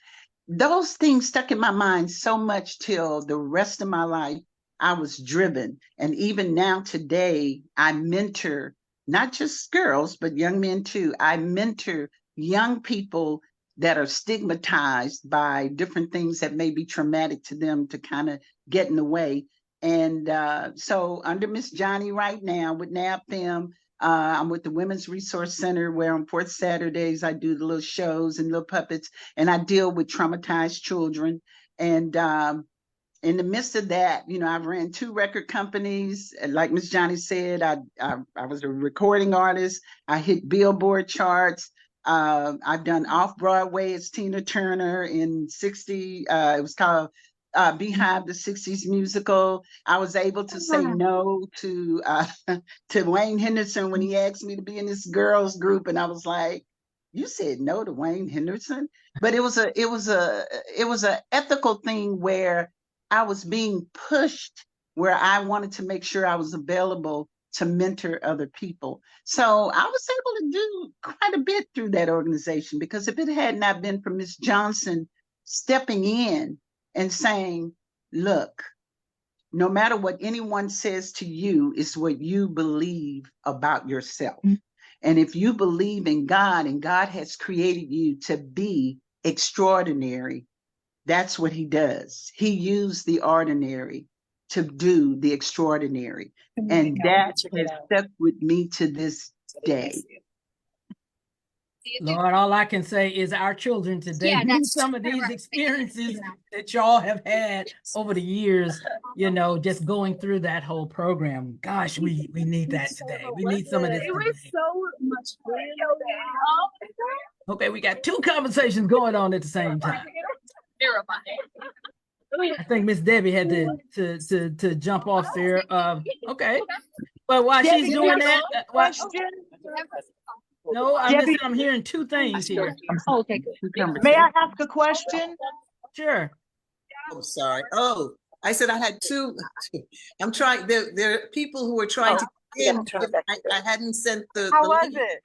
Those things stuck in my mind so much till the rest of my life. I was driven. And even now today, I mentor not just girls, but young men too. I mentor young people that are stigmatized by different things that may be traumatic to them to kind of get in the way. And so under Miss Johnny right now with NABFEM, I'm with the Women's Resource Center, where on fourth Saturdays, I do the little shows and little puppets, and I deal with traumatized children. And in the midst of that, I've ran 2 record companies. And like Miss Johnny said, I was a recording artist. I hit Billboard charts. I've done off-Broadway as Tina Turner in 60. It was called Beehive, the 60s musical. I was able to say no to Wayne Henderson when he asked me to be in this girls group, and I was like, "You said no to Wayne Henderson?" But it was a ethical thing where I was being pushed, where I wanted to make sure I was available to mentor other people. So I was able to do quite a bit through that organization, because if it had not been for Miss Johnson stepping in and saying, look, no matter what anyone says to you, it's what you believe about yourself. And if you believe in God, and God has created you to be extraordinary, that's what he does. He used the ordinary to do the extraordinary. And that has stuck with me to this day. Lord, all I can say is our children today need some of these experiences that y'all have had over the years, you know, just going through that whole program. Gosh, we need that today. We need some of this today. Okay, we got two conversations going on at the same time. I think Miss Debbie had to jump off there. Okay. Well, while Debbie, she's doing that, question? no, Debbie, I'm hearing two things here. Oh, okay, good. May I ask a question? Sure. Oh, sorry. Oh, I said I had two. I'm trying. There are people who are trying to get in. I hadn't sent the. How the was link. it?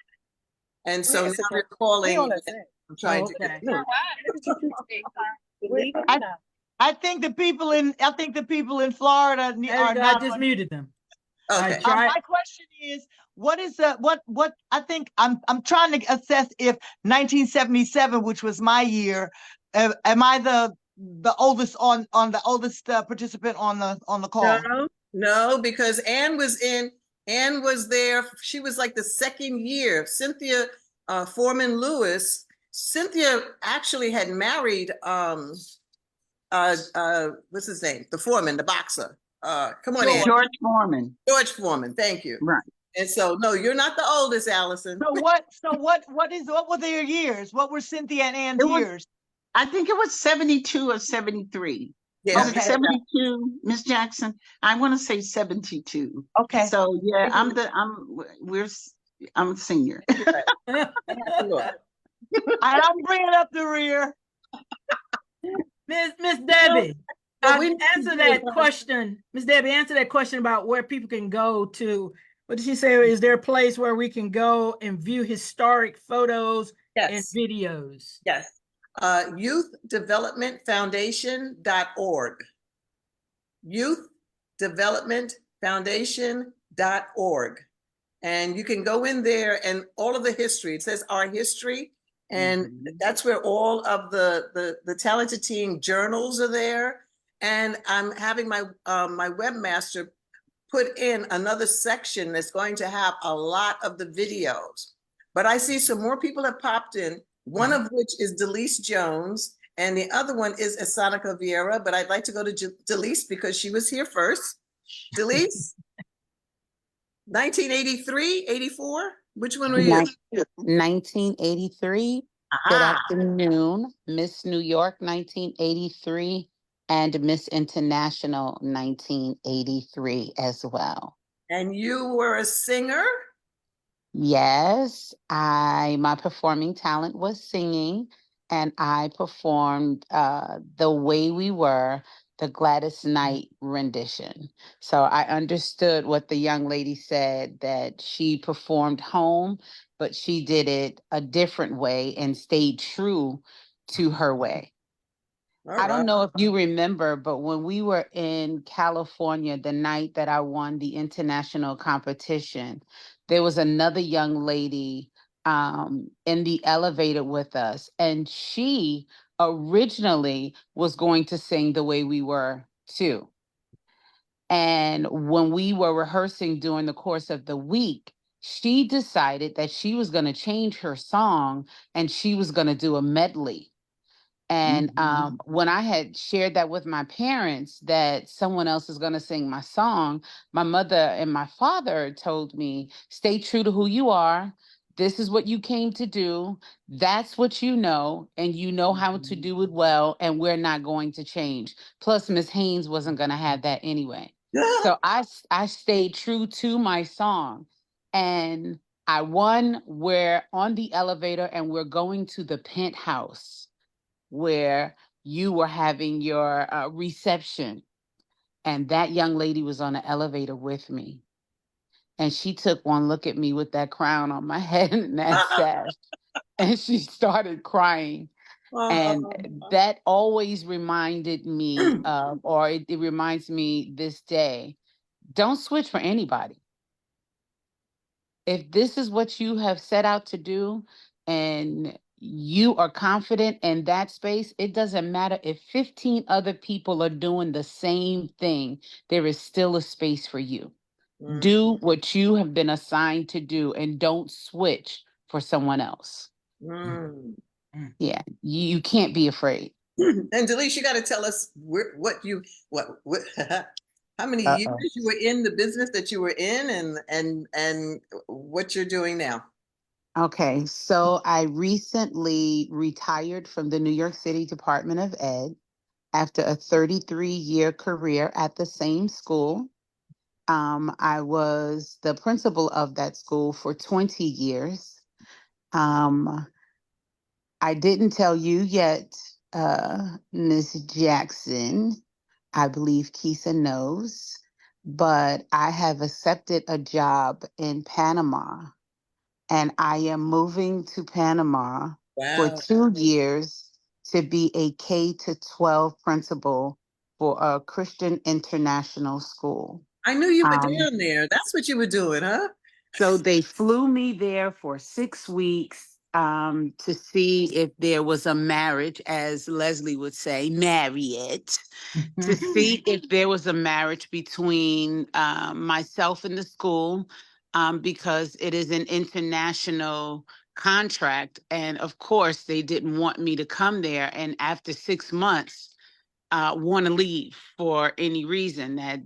And so now they're calling. I'm trying to get. I think the people in Florida are I not. just muted them. Okay. My question is, what is what I think I'm trying to assess if 1977, which was my year, am I the oldest the oldest participant on the call? No, because Ann was there. She was like the second year. Cynthia Foreman Lewis. Cynthia actually had married what's his name? The Foreman, the boxer. Come on, Ann. George Foreman. George Foreman. Thank you. Right. And so, no, you're not the oldest, Allison. So what were their years? What were Cynthia and Ann's years? I think it was 72 or 73. Yeah. Was it 72, Miss Jackson? I want to say 72. Okay. So yeah, I'm a senior. I'm bringing up the rear. Miss Debbie, answer that question. Miss Debbie, answer that question about where people can go to. What did she say? Is there a place where we can go and view historic photos and videos? Yes. Youthdevelopmentfoundation.org. Youthdevelopmentfoundation.org. And you can go in there and all of the history. It says our history. And that's where all of the talented team journals are there. And I'm having my webmaster put in another section that's going to have a lot of the videos. But I see some more people have popped in, one of which is Delise Jones, and the other one is Asanica Vieira, but I'd like to go to Delise because she was here first. Delise, 1983, 84? Which one were you? 1983. Good afternoon. Miss New York, 1983. And Miss International 1983 as well. And you were a singer? Yes, my performing talent was singing, and I performed The Way We Were, the Gladys Knight rendition. So I understood what the young lady said, that she performed home, but she did it a different way and stayed true to her way. I don't know if you remember, but when we were in California, the night that I won the international competition, there was another young lady in the elevator with us, and she originally was going to sing The Way We Were too. And when we were rehearsing during the course of the week, she decided that she was going to change her song and she was going to do a medley. And when I had shared that with my parents, that someone else is going to sing my song, my mother and my father told me, stay true to who you are. This is what you came to do. That's what you know, and you know how to do it well, and we're not going to change. Plus, Miss Haynes wasn't going to have that anyway. So I stayed true to my song. And I won. We're on the elevator, and we're going to the penthouse where you were having your reception. And that young lady was on the elevator with me. And she took one look at me with that crown on my head and that sash. And she started crying. And that always reminded me of, or it reminds me this day, don't switch for anybody. If this is what you have set out to do and you are confident in that space, it doesn't matter if 15 other people are doing the same thing, there is still a space for you. Do what you have been assigned to do and don't switch for someone else. Mm. Yeah, you can't be afraid. And Delise, you got to tell us what how many years Uh-oh. you were in the business that you were in, and what you're doing now. Okay, so I recently retired from the New York City Department of Ed after a 33-year career at the same school. I was the principal of that school for 20 years. Um, I didn't tell you yet, Miss Jackson. I believe Keisha knows, but I have accepted a job in Panama, and I am moving to Panama for Wow. 2 years to be a K to 12 principal for a Christian international school. I knew you were Um, down there. That's what you were doing, huh? so they flew me there for 6 weeks to see if there was a marriage, as Leslie would say, marry it, to see if there was a marriage between myself and the school, because it is an international contract. And of course, they didn't want me to come there. And after 6 months, want to leave for any reason that,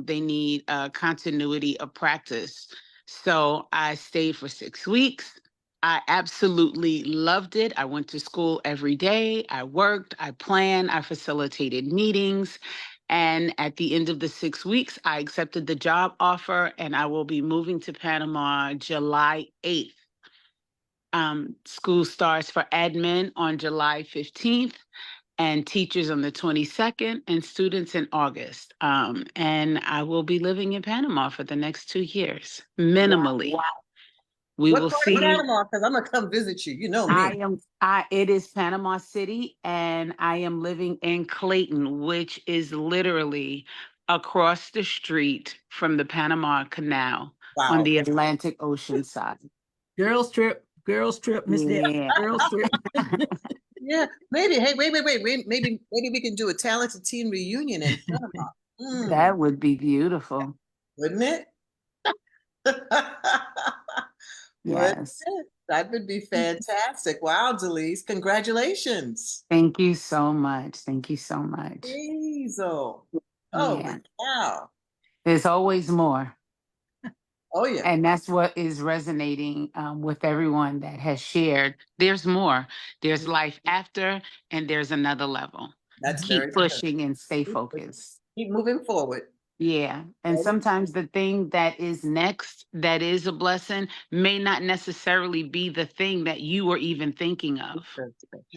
they need continuity of practice. So I stayed for 6 weeks. I absolutely loved it. I went to school every day. I worked, I planned, I facilitated meetings. And at the end of the 6 weeks, I accepted the job offer, and I will be moving to Panama July 8th. School starts for admin on July 15th, and teachers on the 22nd, and students in August. And I will be living in Panama for the next 2 years, minimally. Wow. We What will part see. of Panama? Because I'm gonna come visit you. You know me. It is Panama City, and I am living in Clayton, which is literally across the street from the Panama Canal on Wow. the Atlantic Ocean side. Girls trip, Miss Deb. Yeah. Girls trip. Yeah. Maybe. Hey, wait. Maybe we can do a talented teen reunion in Panama. That would be beautiful. Wouldn't it? Wouldn't Yes. it? That would be fantastic. Wow, Delise, congratulations. Thank you so much. Thank you so much. Hazel. Yeah. Holy cow. There's always more. Oh, yeah. And that's what is resonating with everyone that has shared. There's more. There's life after, and there's another level. That's very Keep true. pushing and stay focused. Keep moving forward. Yeah. And sometimes the thing that is next, that is a blessing, may not necessarily be the thing that you were even thinking of.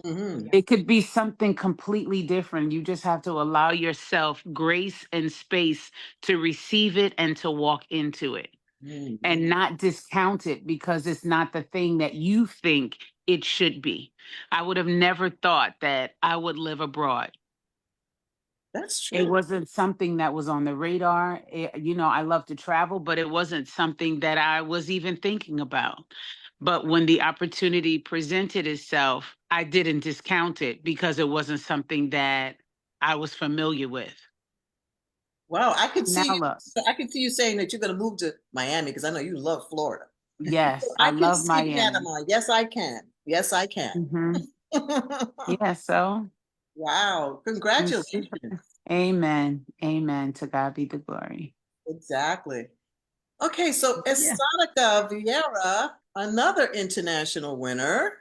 Mhm. It could be something completely different. You just have to allow yourself grace and space to receive it and to walk into it, and not discount it because it's not the thing that you think it should be. I would have never thought that I would live abroad. That's It true. wasn't something that was on the radar. I love to travel, but it wasn't something that I was even thinking about. But when the opportunity presented itself, I didn't discount it because it wasn't something that I was familiar with. Wow, I could see Now you. look, I could see you saying that you're going to move to Miami because I know you love Florida. yes, I I can love see Miami. Panama. Yes, I can. Yes, I can. Mhm. Yeah, so Wow, congratulations. amen. Amen. To God be the glory. Exactly. Okay, so Yeah. Esanica Vieira, another international winner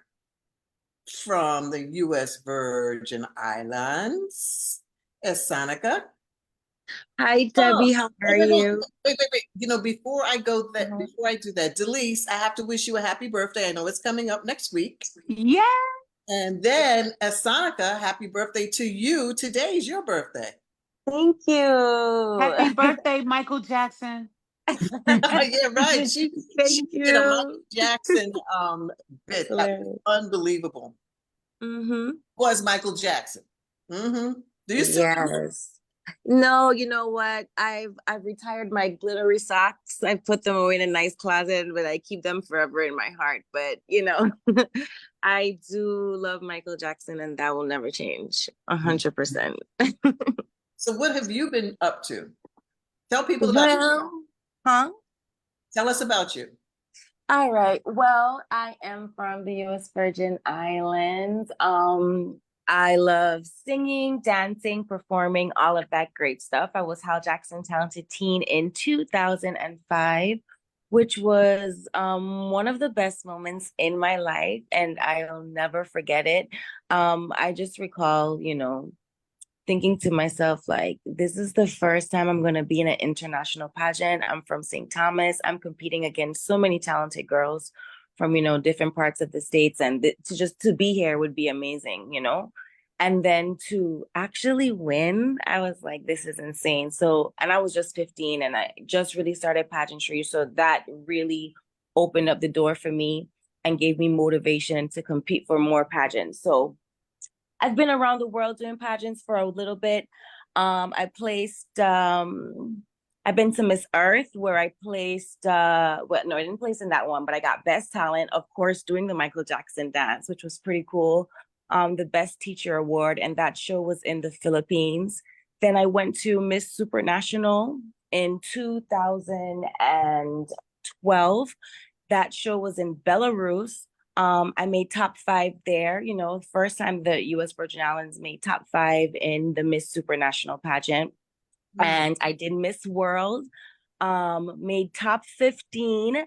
from the U.S. Virgin Islands. Esanica. Hi, Debbie. How are you? Wait. Before I go that, before I do that, Delise, I have to wish you a happy birthday. I know it's coming up next week. Yeah. And then Esanica, happy birthday to you. Today's your birthday. Thank you. Happy birthday, Michael Jackson. Yeah, right. She Thank did a Michael you. Jackson bit that was unbelievable. Was Michael Jackson. Do you still Yes. No, you know what? I've retired my glittery socks. I put them away in a nice closet, but I keep them forever in my heart. But I do love Michael Jackson, and that will never change. 100%. So what have you been up to? Tell people about you. Huh? Tell us about you. All right. Well, I am from the U.S. Virgin Islands. I love singing, dancing, performing, all of that great stuff. I was Hal Jackson Talented Teen in 2005, which was one of the best moments in my life, and I'll never forget it. I just recall, thinking to myself, like, this is the first time I'm going to be in an international pageant. I'm from St. Thomas. I'm competing against so many talented girls from, different parts of the states. And to be here would be amazing. And then to actually win, I was like, this is insane. So, and I was just 15 and I just really started pageantry. So that really opened up the door for me and gave me motivation to compete for more pageants. So I've been around the world doing pageants for a little bit. I've been to Miss Earth where I placed, well, no, I didn't place in that one, but I got Best Talent, of course, doing the Michael Jackson dance, which was pretty cool. The Best Teacher Award, and that show was in the Philippines. Then I went to Miss Supranational in 2012. That show was in Belarus. I made top 5 there, first time the US Virgin Islands made top 5 in the Miss Supranational pageant. And I did Miss World, made top 15,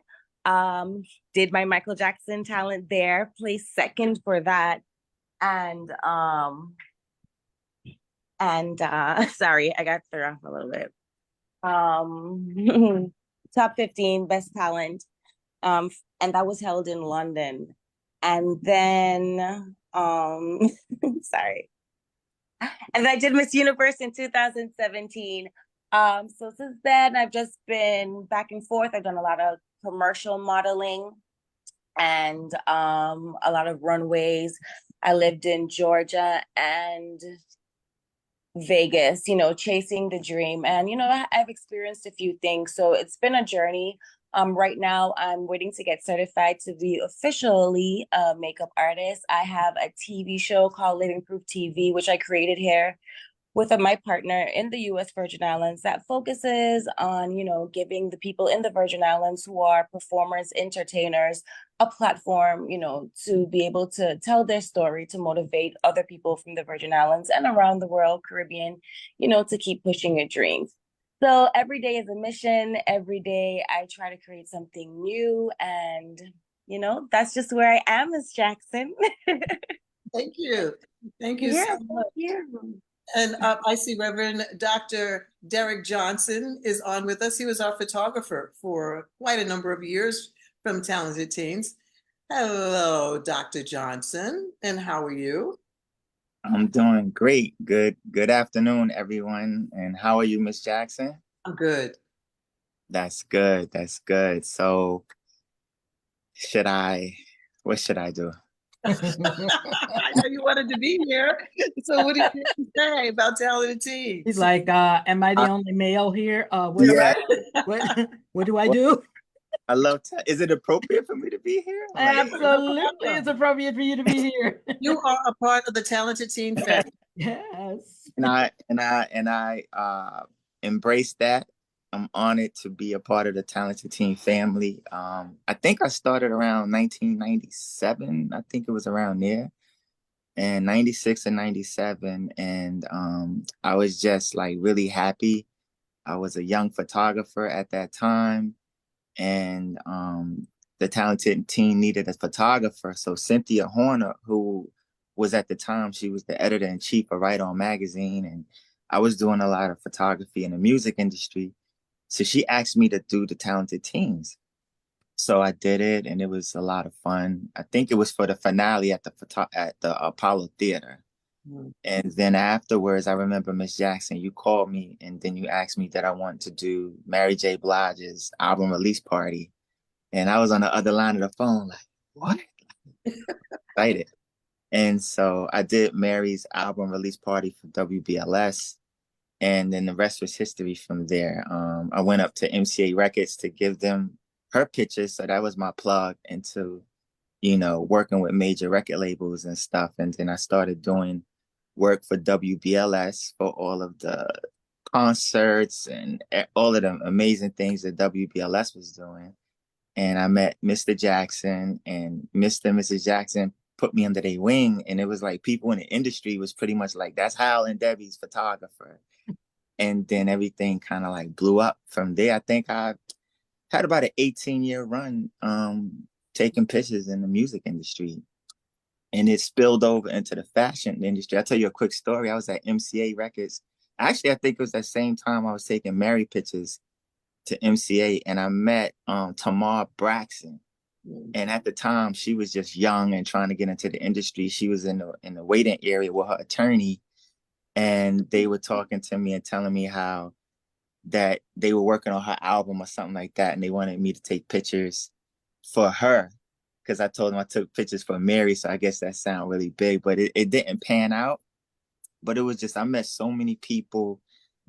did my Michael Jackson talent there, placed second for that. And sorry, I got thrown off a little bit. Top 15, best talent. And that was held in London. And then, sorry. And I did Miss Universe in 2017. So since then, I've just been back and forth. I've done a lot of commercial modeling and a lot of runways. I lived in Georgia and Vegas, chasing the dream. And, I've experienced a few things. So it's been a journey. Right now, I'm waiting to get certified to be officially a makeup artist. I have a TV show called Living Proof TV, which I created here with my partner in the U.S. Virgin Islands that focuses on, giving the people in the Virgin Islands who are performers, entertainers, a platform, to be able to tell their story, to motivate other people from the Virgin Islands and around the world, Caribbean, to keep pushing your dreams. So every day is a mission. Every day I try to create something new. And, that's just where I am, Miss Jackson. Thank you. Thank you so much. Thank you. And I see Reverend Dr. Derek Johnson is on with us. He was our photographer for quite a number of years from Talented Teens. Hello, Dr. Johnson, and how are you? I'm doing great. Good afternoon, everyone. And how are you, Miss Jackson? I'm good. That's good. That's good. So what should I do? I know you wanted to be here. So what do you say about Talented Teens? He's like, am I the only male here? What, Yeah. what do I do? I love is it appropriate for me to be here? Absolutely, it's appropriate for you to be here. You are a part of the Talented Teen family. Yes. And I embrace that. I'm honored to be a part of the Talented Teen family. I think I started around 1997. I think it was around there, and 96 and 97. And I was just like really happy. I was a young photographer at that time, and the Talented Teen needed a photographer. So Cynthia Horner, who was at the time, she was the editor-in-chief of Right On magazine, and I was doing a lot of photography in the music industry. So she asked me to do the Talented Teens. So I did it, and it was a lot of fun. I think it was for the finale at the Apollo Theater. Mm. And then afterwards, I remember Miss Jackson, you called me, and then you asked me that I want to do Mary J. Blige's album release party. And I was on the other line of the phone, like, what? Excited. And so I did Mary's album release party for WBLS. And then the rest was history from there. I went up to MCA Records to give them her pictures. So that was my plug into, working with major record labels and stuff. And then I started doing work for WBLS for all of the concerts and all of the amazing things that WBLS was doing. and I met Mr. Jackson, and Mr. and Mrs. Jackson put me under their wing. And it was like people in the industry was pretty much like, that's Hal and Debbie's photographer. And then everything kind of like blew up from there. I think I had about an 18-year run taking pictures in the music industry. And it spilled over into the fashion industry. I'll tell you a quick story. I was at MCA Records. Actually, I think it was that same time I was taking Mary pictures to MCA, and I met Tamar Braxton. And at the time, she was just young and trying to get into the industry. She was in the waiting area with her attorney, and they were talking to me and telling me how that they were working on her album or something like that, and they wanted me to take pictures for her because I told them I took pictures for Mary, so I guess that sounded really big, but it didn't pan out. But it was just, I met so many people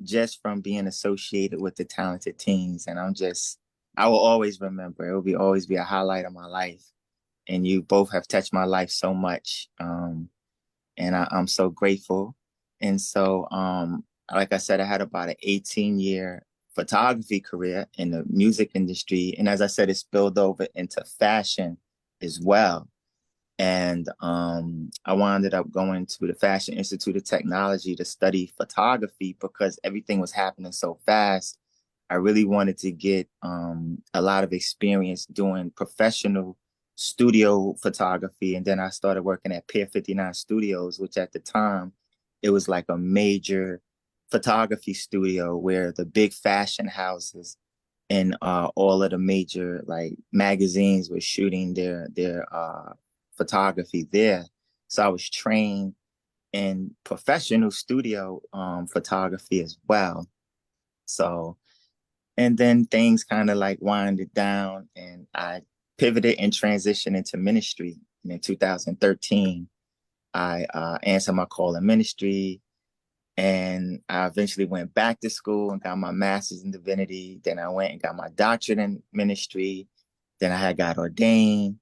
just from being associated with the talented teens, and I will always remember. It will always be a highlight of my life, and you both have touched my life so much, and I'm so grateful. And so, like I said, I had about an 18-year photography career in the music industry. And as I said, it spilled over into fashion as well. And I wound up going to the Fashion Institute of Technology to study photography because everything was happening so fast. I really wanted to get a lot of experience doing professional studio photography. And then I started working at Pier 59 Studios, which at the time, it was like a major photography studio where the big fashion houses and all of the major like magazines were shooting their photography there. So I was trained in professional studio photography as well. So, and then things kind of like winded down, and I pivoted and transitioned into ministry. And in 2013, I answered my call in ministry, and I eventually went back to school and got my master's in divinity. Then I went and got my doctorate in ministry. Then I got ordained,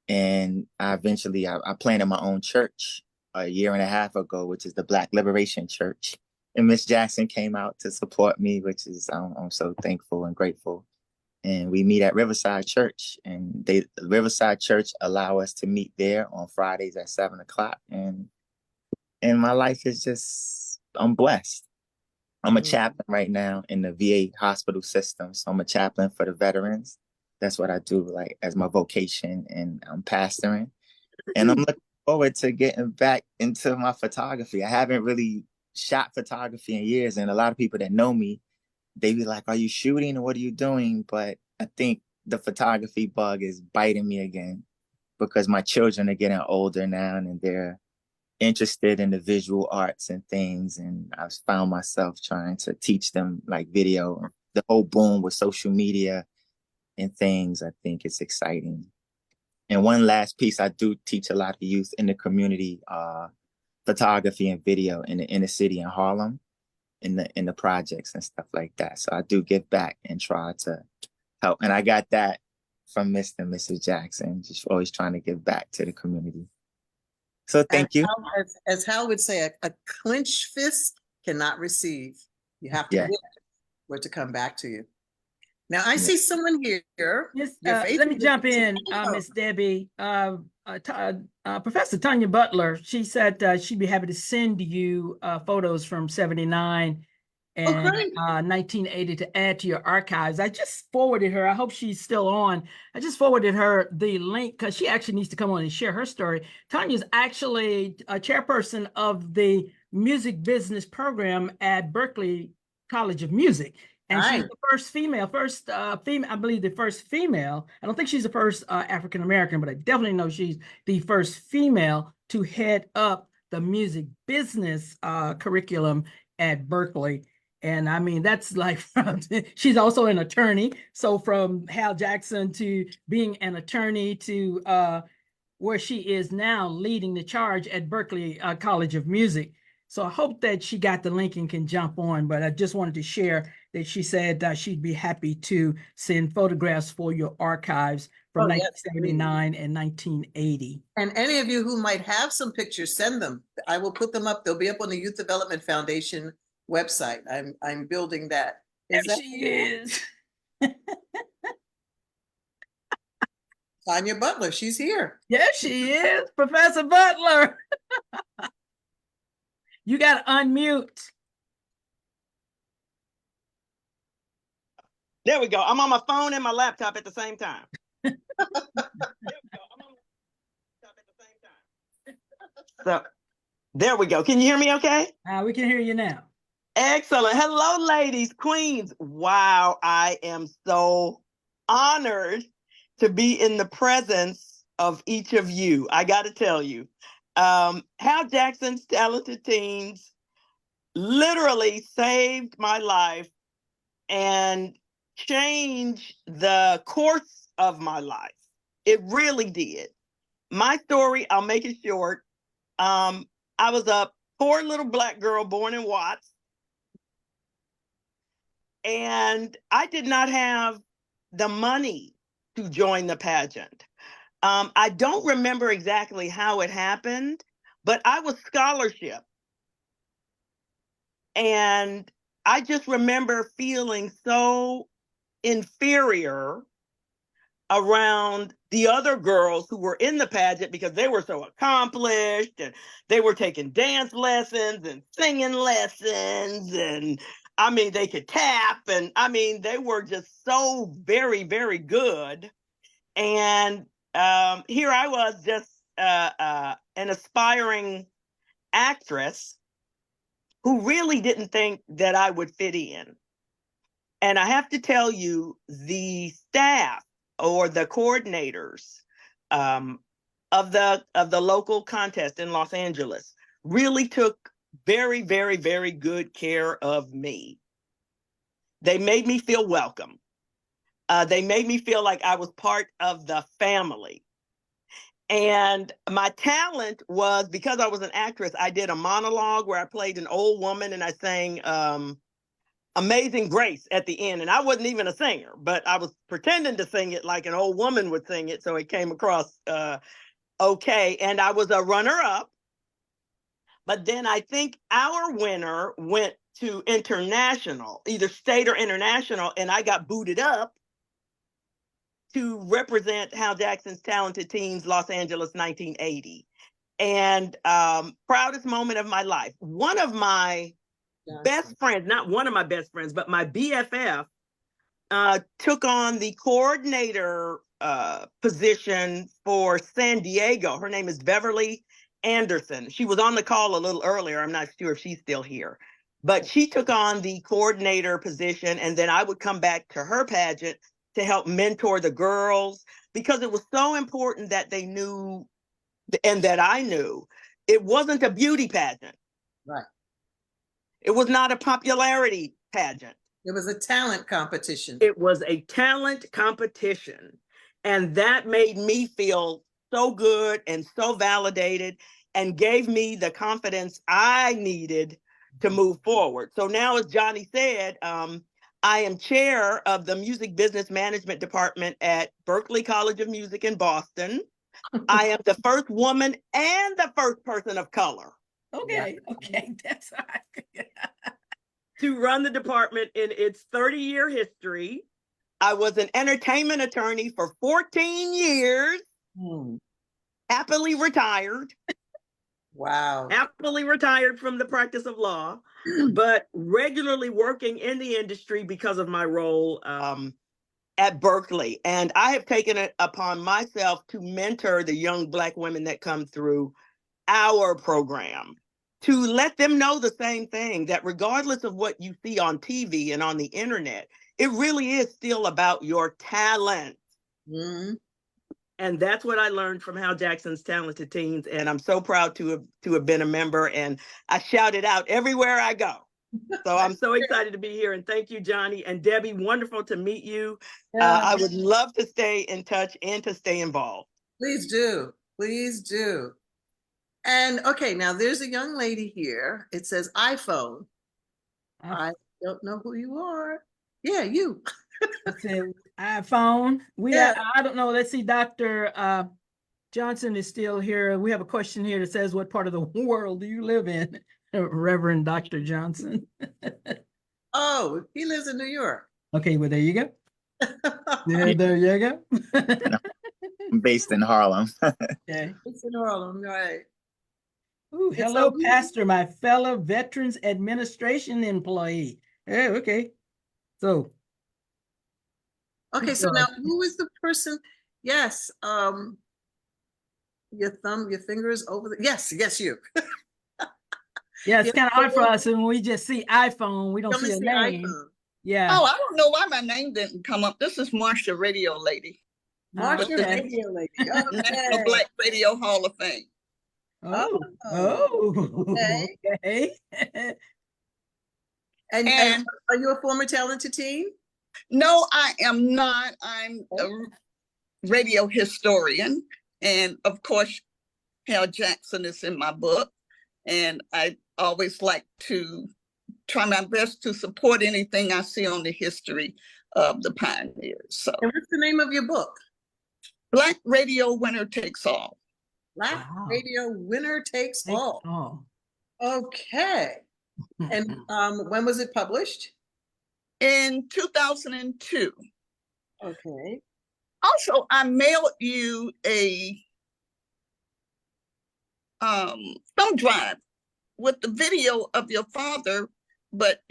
and I planted my own church a year and a half ago, which is the Black Liberation Church. And Miss Jackson came out to support me, which is I'm so thankful and grateful. And we meet at Riverside Church, and Riverside Church allow us to meet there on Fridays at 7:00. And my life is just, I'm blessed. I'm a chaplain right now in the VA hospital system. So I'm a chaplain for the veterans. That's what I do, like, as my vocation, and I'm pastoring. And I'm looking forward to getting back into my photography. I haven't really shot photography in years, and a lot of people that know me, they be like, are you shooting or what are you doing? But I think the photography bug is biting me again because my children are getting older now, and they're interested in the visual arts and things. And I've found myself trying to teach them like video. The whole boom with social media and things, I think it's exciting. And one last piece, I do teach a lot of youth in the community, photography and video in the inner city in Harlem, in the projects and stuff like that. So I do give back and try to help. And I got that from Mr. and Mrs. Jackson, just always trying to give back to the community. So thank you. As Hal would say, a clenched fist cannot receive. You have to give for it to come back to you. Now I see someone here. Yes, let me jump in, Miss Debbie. Professor Tanya Butler, she said she'd be happy to send you photos from 79 and 1980 to add to your archives. I just forwarded her. I hope she's still on. I just forwarded her the link because she actually needs to come on and share her story. Tanya's actually a chairperson of the music business program at Berklee College of Music. And she's the first female, I believe the first female. I don't think she's the first African-American, but I definitely know she's the first female to head up the music business curriculum at Berklee. And I mean, that's like, she's also an attorney. So from Hal Jackson to being an attorney to where she is now leading the charge at Berklee College of Music. So I hope that she got the link and can jump on, but I just wanted to share that she said she'd be happy to send photographs for your archives from 1979 and 1980. And any of you who might have some pictures, send them. I will put them up. They'll be up on the Youth Development Foundation website. I'm building that. There she is. Tanya Butler, she's here. Yes, she is, Professor Butler. You got to unmute. There we go. I'm on my phone and my laptop at the same time. So there we go. Can you hear me okay? We can hear you now. Excellent. Hello, ladies, queens. Wow, I am so honored to be in the presence of each of you. I got to tell you, Hal Jackson's Talented Teens literally saved my life and changed the course of my life. It really did. My story, I'll make it short. I was a poor little Black girl born in Watts, and I did not have the money to join the pageant. I don't remember exactly how it happened, but I was scholarship. And I just remember feeling so inferior around the other girls who were in the pageant because they were so accomplished and they were taking dance lessons and singing lessons, and I mean they could tap, and I mean they were just so very, very good. And here I was, just an aspiring actress who really didn't think that I would fit in. And I have to tell you, the staff or the coordinators of the local contest in Los Angeles really took very, very, very good care of me. They made me feel welcome. They made me feel like I was part of the family. And my talent was, because I was an actress, I did a monologue where I played an old woman and I sang Amazing Grace at the end. And I wasn't even a singer, but I was pretending to sing it like an old woman would sing it. So it came across okay. And I was a runner-up. But then I think our winner went to international, either state or international, and I got booted up to represent Hal Jackson's Talented Teens, Los Angeles, 1980. And proudest moment of my life. One of my best friends, not one of my best friends, but my BFF, took on the coordinator position for San Diego. Her name is Beverly Anderson. She was on the call a little earlier. I'm not sure if she's still here. But she took on the coordinator position, and then I would come back to her pageant to help mentor the girls, because it was so important that they knew, and that I knew, it wasn't a beauty pageant. Right. It was not a popularity pageant. It was a talent competition. It was a talent competition. And that made me feel so good and so validated and gave me the confidence I needed to move forward. So now, as Johnny said, I am chair of the Music Business Management Department at Berklee College of Music in Boston. I am the first woman and the first person of color. Okay, okay, that's all right. To run the department in its 30-year history. I was an entertainment attorney for 14 years, happily retired. Wow. Happily retired from the practice of law, but regularly working in the industry because of my role at Berklee. And I have taken it upon myself to mentor the young Black women that come through our program, to let them know the same thing, that regardless of what you see on TV and on the internet, it really is still about your talent. And that's what I learned from Hal Jackson's Talented Teens. And I'm so proud to have been a member, and I shout it out everywhere I go. So I'm so excited to be here. And thank you, Johnny and Debbie. Wonderful to meet you. I would love to stay in touch and to stay involved. Please do. Please do. And okay, now there's a young lady here. It says iPhone. I don't know who you are. Yeah, you. It says iPhone. I don't know. Let's see. Dr. Johnson is still here. We have a question here that says, what part of the world do you live in? Reverend Dr. Johnson. Oh, he lives in New York. Okay, well, there you go. There you go. I'm based in Harlem. Okay. It's in Harlem, right? Ooh, And hello, so Pastor, my fellow Veterans Administration employee. Hey, okay. So, okay, so now who is the person? Yes, your finger is over the, yes, you. yeah, it's Yeah, kind of hard for us when we just see iPhone, we don't you only see a see name. iPhone. Yeah. Oh, I don't know why my name didn't come up. This is Marsha Radio Lady. Marsha Okay. Radio Lady. National Okay. Black Radio Hall of Fame. Oh, okay. And are you a former talented teen? No, I am not. I'm a radio historian. And of course, Hal Jackson is in my book. And I always like to try my best to support anything I see on the history of the pioneers. So, and what's the name of your book? Black Radio Winner Takes All. Black Radio Winner Takes All. Okay. And when was it published? In 2002. Okay. Also, I mailed you a thumb drive with the video of your father, but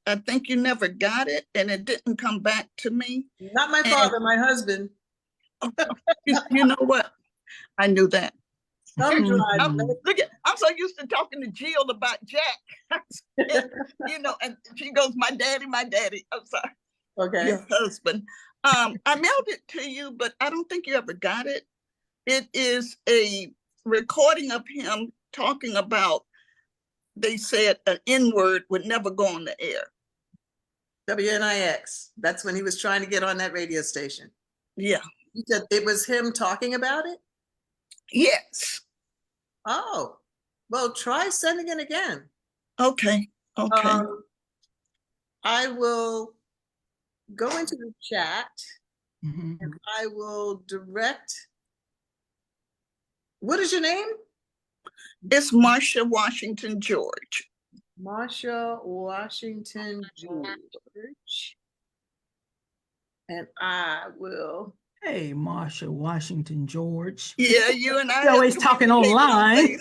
I think you never got it, and it didn't come back to me. Not my father, my husband. You know what? I knew that. Thumb drive. I'm so used to talking to Jill about Jack. You know, and she goes, my daddy. I'm sorry. Okay. Your husband. I mailed it to you, but I don't think you ever got it. It is a recording of him talking about, they said an N-word would never go on the air. WNIX. That's when he was trying to get on that radio station. Yeah. You said it was him talking about it? Yes. Oh, well, try sending it again. Okay. Okay. I will go into the chat and I will direct. What is your name? It's Marsha Washington George. Marsha Washington George. And I will. Hey, Marsha Washington George. Yeah, you and I. You're always talking online.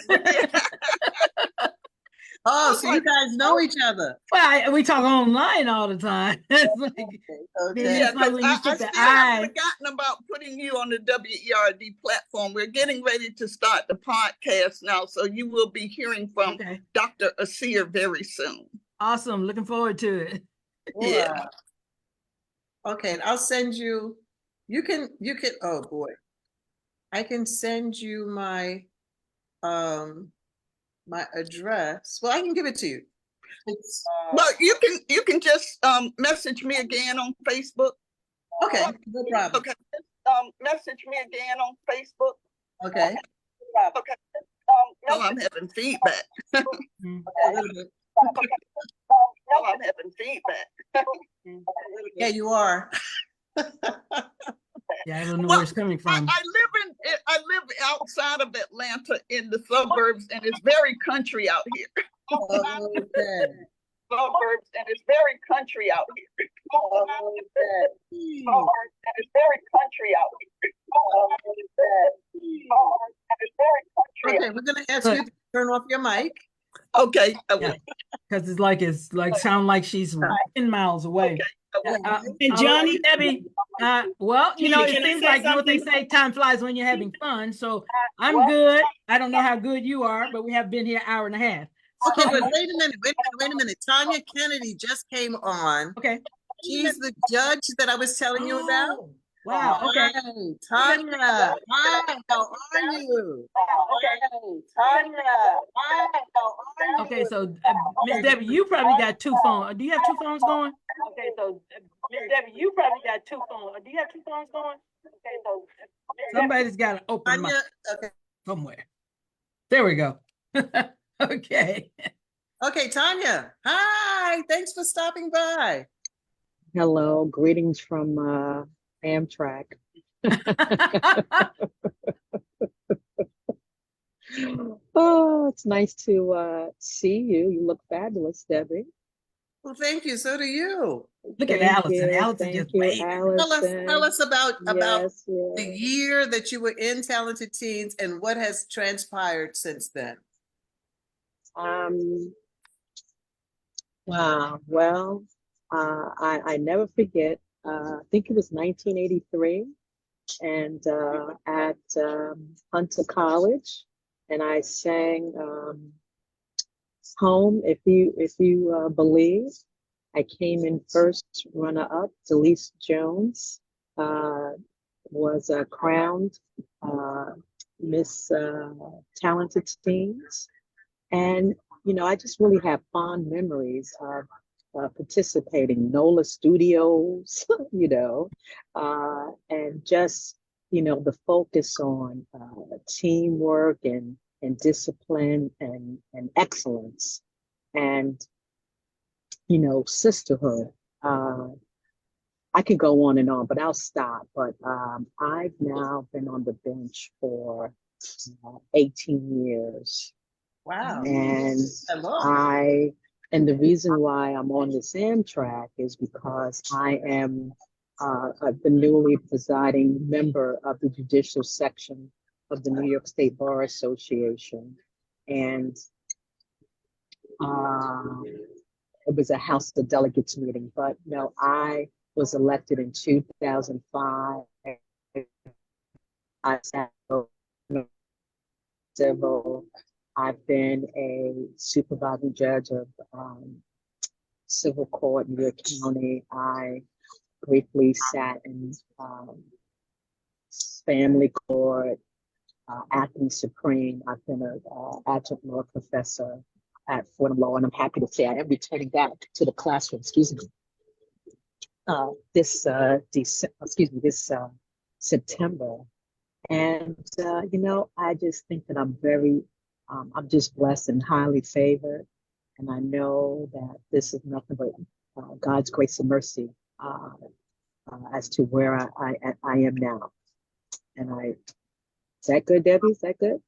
Oh, so you guys know each other. Well, we talk online all the time. It's like, Okay. it's like when you I stick the still haven't eye. forgotten about putting you on the WERD platform. We're getting ready to start the podcast now, so you will be hearing from Dr. Asir very soon. Awesome. Looking forward to it. Yeah. Okay, and I'll send you, you can, oh boy. I can send you my my address. Well, I can give it to you. It's, well, you can just message me again on Facebook. Okay, no problem. Okay. Message me again on Facebook. Okay. Okay. Oh, I'm having feedback. Oh, I'm having feedback. Yeah, you are. Yeah, I don't know where it's coming from. I live outside of Atlanta in the suburbs, and it's very country out here. Okay. Suburbs, and it's very country out here. Okay. Suburbs, and it's very country out here. Okay, we're gonna ask you to turn off your mic. Okay. Because it's like sound like she's 10 miles away. And Johnny, Debbie, well, you know, it Can I seems say like what they something? say, time flies when you're having fun. So I'm good. I don't know how good you are, but we have been here an hour and a half. Okay, but wait a minute. Tanya Kennedy just came on. Okay. She's the judge that I was telling you about. Wow. Okay. Hi, Tanya. Hi, how are you? Okay, Tanya. Hi, how are you? Okay, so Miss Debbie, you probably got two phones. Do you have two phones going? Okay, so Miss Debbie, you probably got two phones. Do you have two phones going? Okay, so somebody's got to open mic somewhere. There we go. Okay. Okay, Tanya. Hi, thanks for stopping by. Hello, greetings from Amtrak. Oh, it's nice to see you. You look fabulous, Debbie. Well, thank you. So do you. Look at Thank Allison. you. Allison Thank just you, waving. Tell Allison. us about Yes, the yes. year that you were in Talented Teens and what has transpired since then. Um, wow. Well, I never forget. I think it was 1983, and at Hunter College, and I sang "Home." If you believe, I came in first runner up. Delise Jones was crowned uh, Miss Talented Teens. And, I just really have fond memories of participating, NOLA Studios, and just, the focus on teamwork and discipline and excellence and, sisterhood. I could go on and on, but I'll stop. But I've now been on the bench for 18 years. Wow. And Hello. and the reason why I'm on this Amtrak is because I am the newly presiding member of the judicial section of the New York State Bar Association. And it was a House of Delegates meeting, but no, I was elected in 2005. I sat civil. I've been a supervising judge of civil court in New York County. I briefly sat in family court, acting supreme. I've been an adjunct law professor at Fordham Law, and I'm happy to say I am returning back to the classroom. Excuse me. This September, and I just think that I'm just blessed and highly favored, and I know that this is nothing but God's grace and mercy as to where I am now. And is that good, Debbie? Is that good?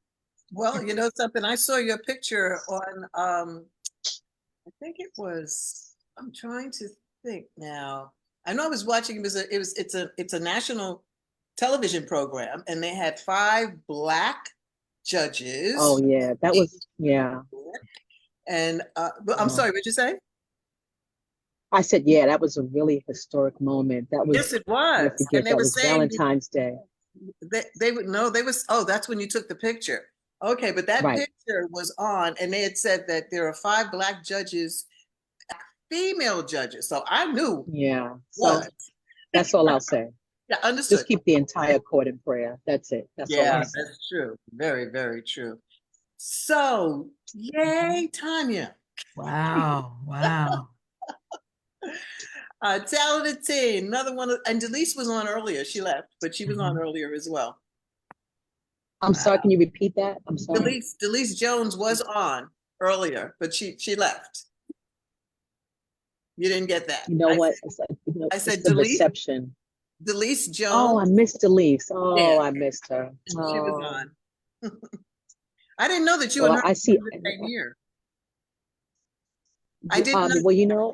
Well, you know something, I saw your picture on I think it was, I'm trying to think now. I know I was watching, it's a national television program, and they had 5 Black judges. Oh yeah, that was, yeah. And I'm sorry, what'd you say? I said, yeah, that was a really historic moment. That was, Yes, it was. forget, And they that were was saying Valentine's Day. they would know, they was, oh, that's when you took the picture. Okay, but that Right. picture was on, and they had said that there are 5 Black judges, female judges. So I knew. Yeah. So what. that's all I'll say. Yeah, understood. Just keep the entire court in prayer. That's it. That's all Yeah, I'll say. that's true. Very, very true. So, yay, Tanya. Wow. Wow. Talented Teen, another one. And Delise was on earlier. She left, but she was on earlier as well. I'm sorry, can you repeat that? I'm sorry. Delise Jones was on earlier, but she left. You didn't get that. You know what? I said it's the reception. Delise Jones. Oh, I missed Delise. Oh, Yeah. I missed her. She was on. I didn't know that you Well, and her I see. were the same year. I didn't know.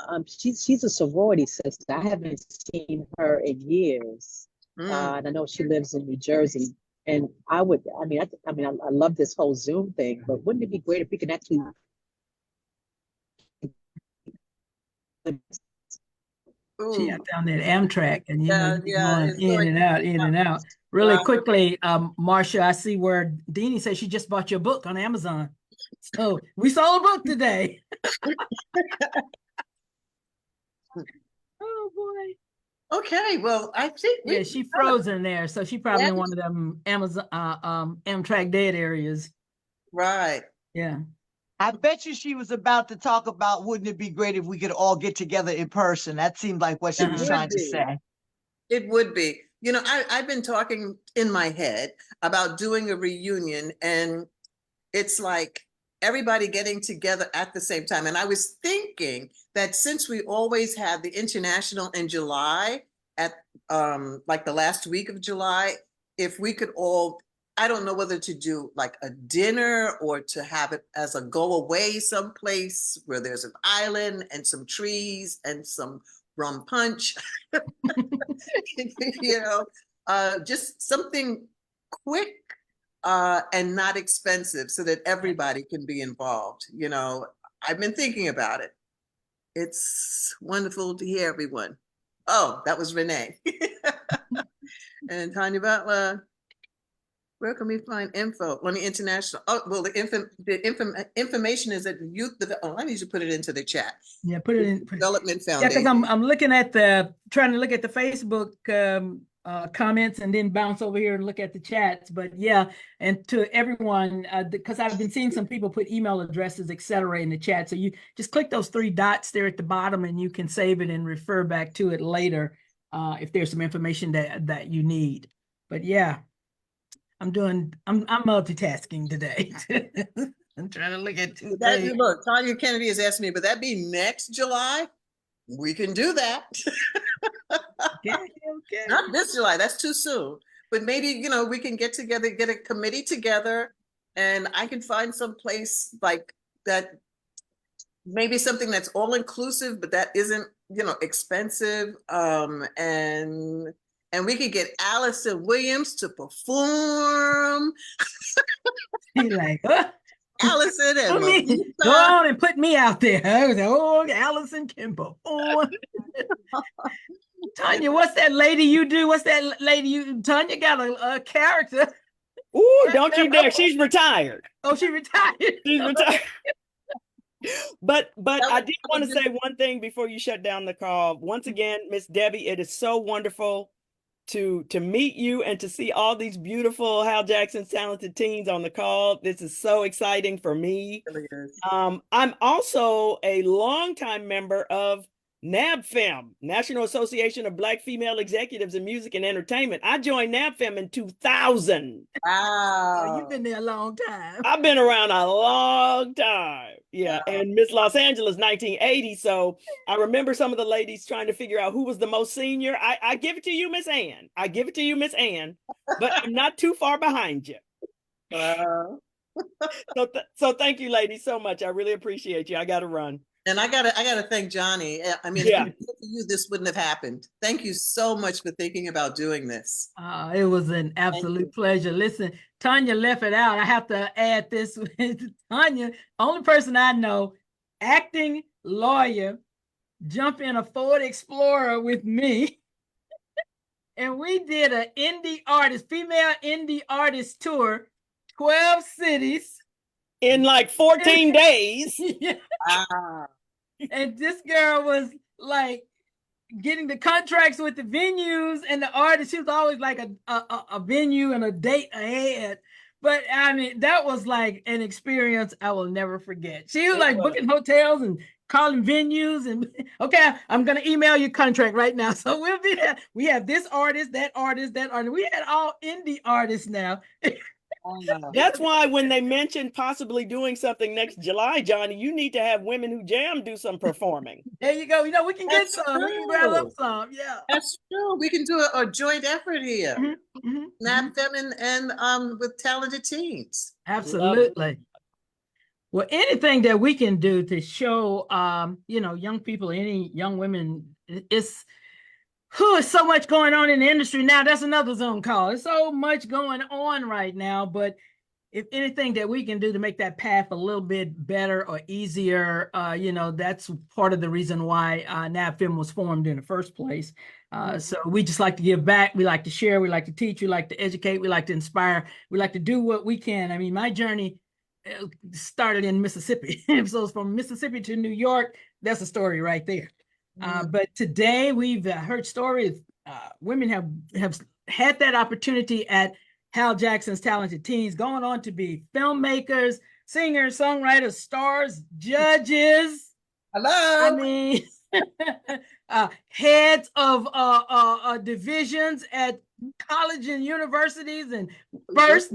Well, she's a sorority sister. I haven't seen her in years. And I know she lives in New Jersey. And I love this whole Zoom thing, but wouldn't it be great if we could actually She got down there Amtrak, and you Yeah, going it's in going and out, in and out. Really Wow. quickly, Marcia, I see where Deanie says she just bought your book on Amazon. So we saw a book today. Oh boy. Okay, well, I think Yeah, she frozen there, so she probably in one of them Amazon Amtrak dead areas. Right. Yeah. I bet you she was about to talk about, wouldn't it be great if we could all get together in person? That seemed like what she was trying to say. It would be. You know, I've been talking in my head about doing a reunion, and it's like everybody getting together at the same time. And I was thinking that since we always have the international in July, at like the last week of July, if we could all I don't know whether to do like a dinner or to have it as a go away someplace where there's an island and some trees and some rum punch, you know, just something quick and not expensive so that everybody can be involved. You know, I've been thinking about it. It's wonderful to hear everyone. Oh, that was Renee. And Tanya Butler. Where can we find info on the international? Oh, well, information is at youth. Oh, I need to put it into the chat. Yeah, put it in. Development Yeah, Foundation. because I'm looking at trying to look at the Facebook comments and then bounce over here and look at the chats. But yeah, and to everyone, because I've been seeing some people put email addresses, etc., in the chat. So you just click those three dots there at the bottom, and you can save it and refer back to it later if there's some information that you need. But yeah. I'm multitasking today. I'm trying to look at two things. Look, Tanya Kennedy has asked me, but that be next July? We can do that. Okay. Not this July, that's too soon. But maybe, you know, we can get together, get a committee together, and I can find some place like that, maybe something that's all inclusive, but that isn't, you know, expensive. And we could get Allison Williams to perform. He's like, huh? Allison and go on and put me out there. I was like, oh, Allison can perform. Tanya, what's that lady you do? What's that lady you? Tanya got a character. Ooh, don't you dare! She's retired. Oh, she retired. She's retired. But I did want to say one thing before you shut down the call. Once again, Miss Debbie, it is so wonderful to meet you and to see all these beautiful Hal Jackson's talented teens on the call. This is so exciting for me. It really is. I'm also a longtime member of NABFEM, National Association of Black Female Executives in Music and Entertainment. I joined NABFEM in 2000. Wow. Oh, you've been there a long time. I've been around a long time. Yeah. Wow. And Miss Los Angeles, 1980. So I remember some of the ladies trying to figure out who was the most senior. I give it to you, Miss Ann. I give it to you, Miss Ann. But I'm not too far behind you. So thank you, ladies, so much. I really appreciate you. I got to run. And I gotta thank Johnny. I mean, yeah. If you, this wouldn't have happened. Thank you so much for thinking about doing this. It was an absolute pleasure. Listen, Tanya left it out. I have to add this. Tanya, only person I know, acting lawyer, jump in a Ford Explorer with me. And we did an female indie artist tour, 12 cities. In like 14 days. Yeah. And this girl was like getting the contracts with the venues and the artists. She was always like a venue and a date ahead. But I mean, that was like an experience I will never forget. She was like booking hotels and calling venues and okay, I'm gonna email your contract right now. So we'll be there. We have this artist, that artist, that artist. We had all indie artists now. That's why when they mentioned possibly doing something next July, Johnny, you need to have Women Who Jam do some performing. There you go. You know, we can get some. True. We can grab up some. Yeah. That's true. We can do a joint effort here. NABFEM and with talented teens. Absolutely. Well, anything that we can do to show you know, young people, any young women, it's so much going on in the industry now. That's another Zoom call. There's so much going on right now, but if anything that we can do to make that path a little bit better or easier, you know, that's part of the reason why NABFEM was formed in the first place. So we just like to give back. We like to share. We like to teach. We like to educate. We like to inspire. We like to do what we can. I mean, my journey started in Mississippi. So it's from Mississippi to New York. That's a story right there. But today we've heard stories. Women have had that opportunity at Hal Jackson's Talented Teens, going on to be filmmakers, singers, songwriters, stars, judges. Hello. I mean, heads of divisions at college and universities, and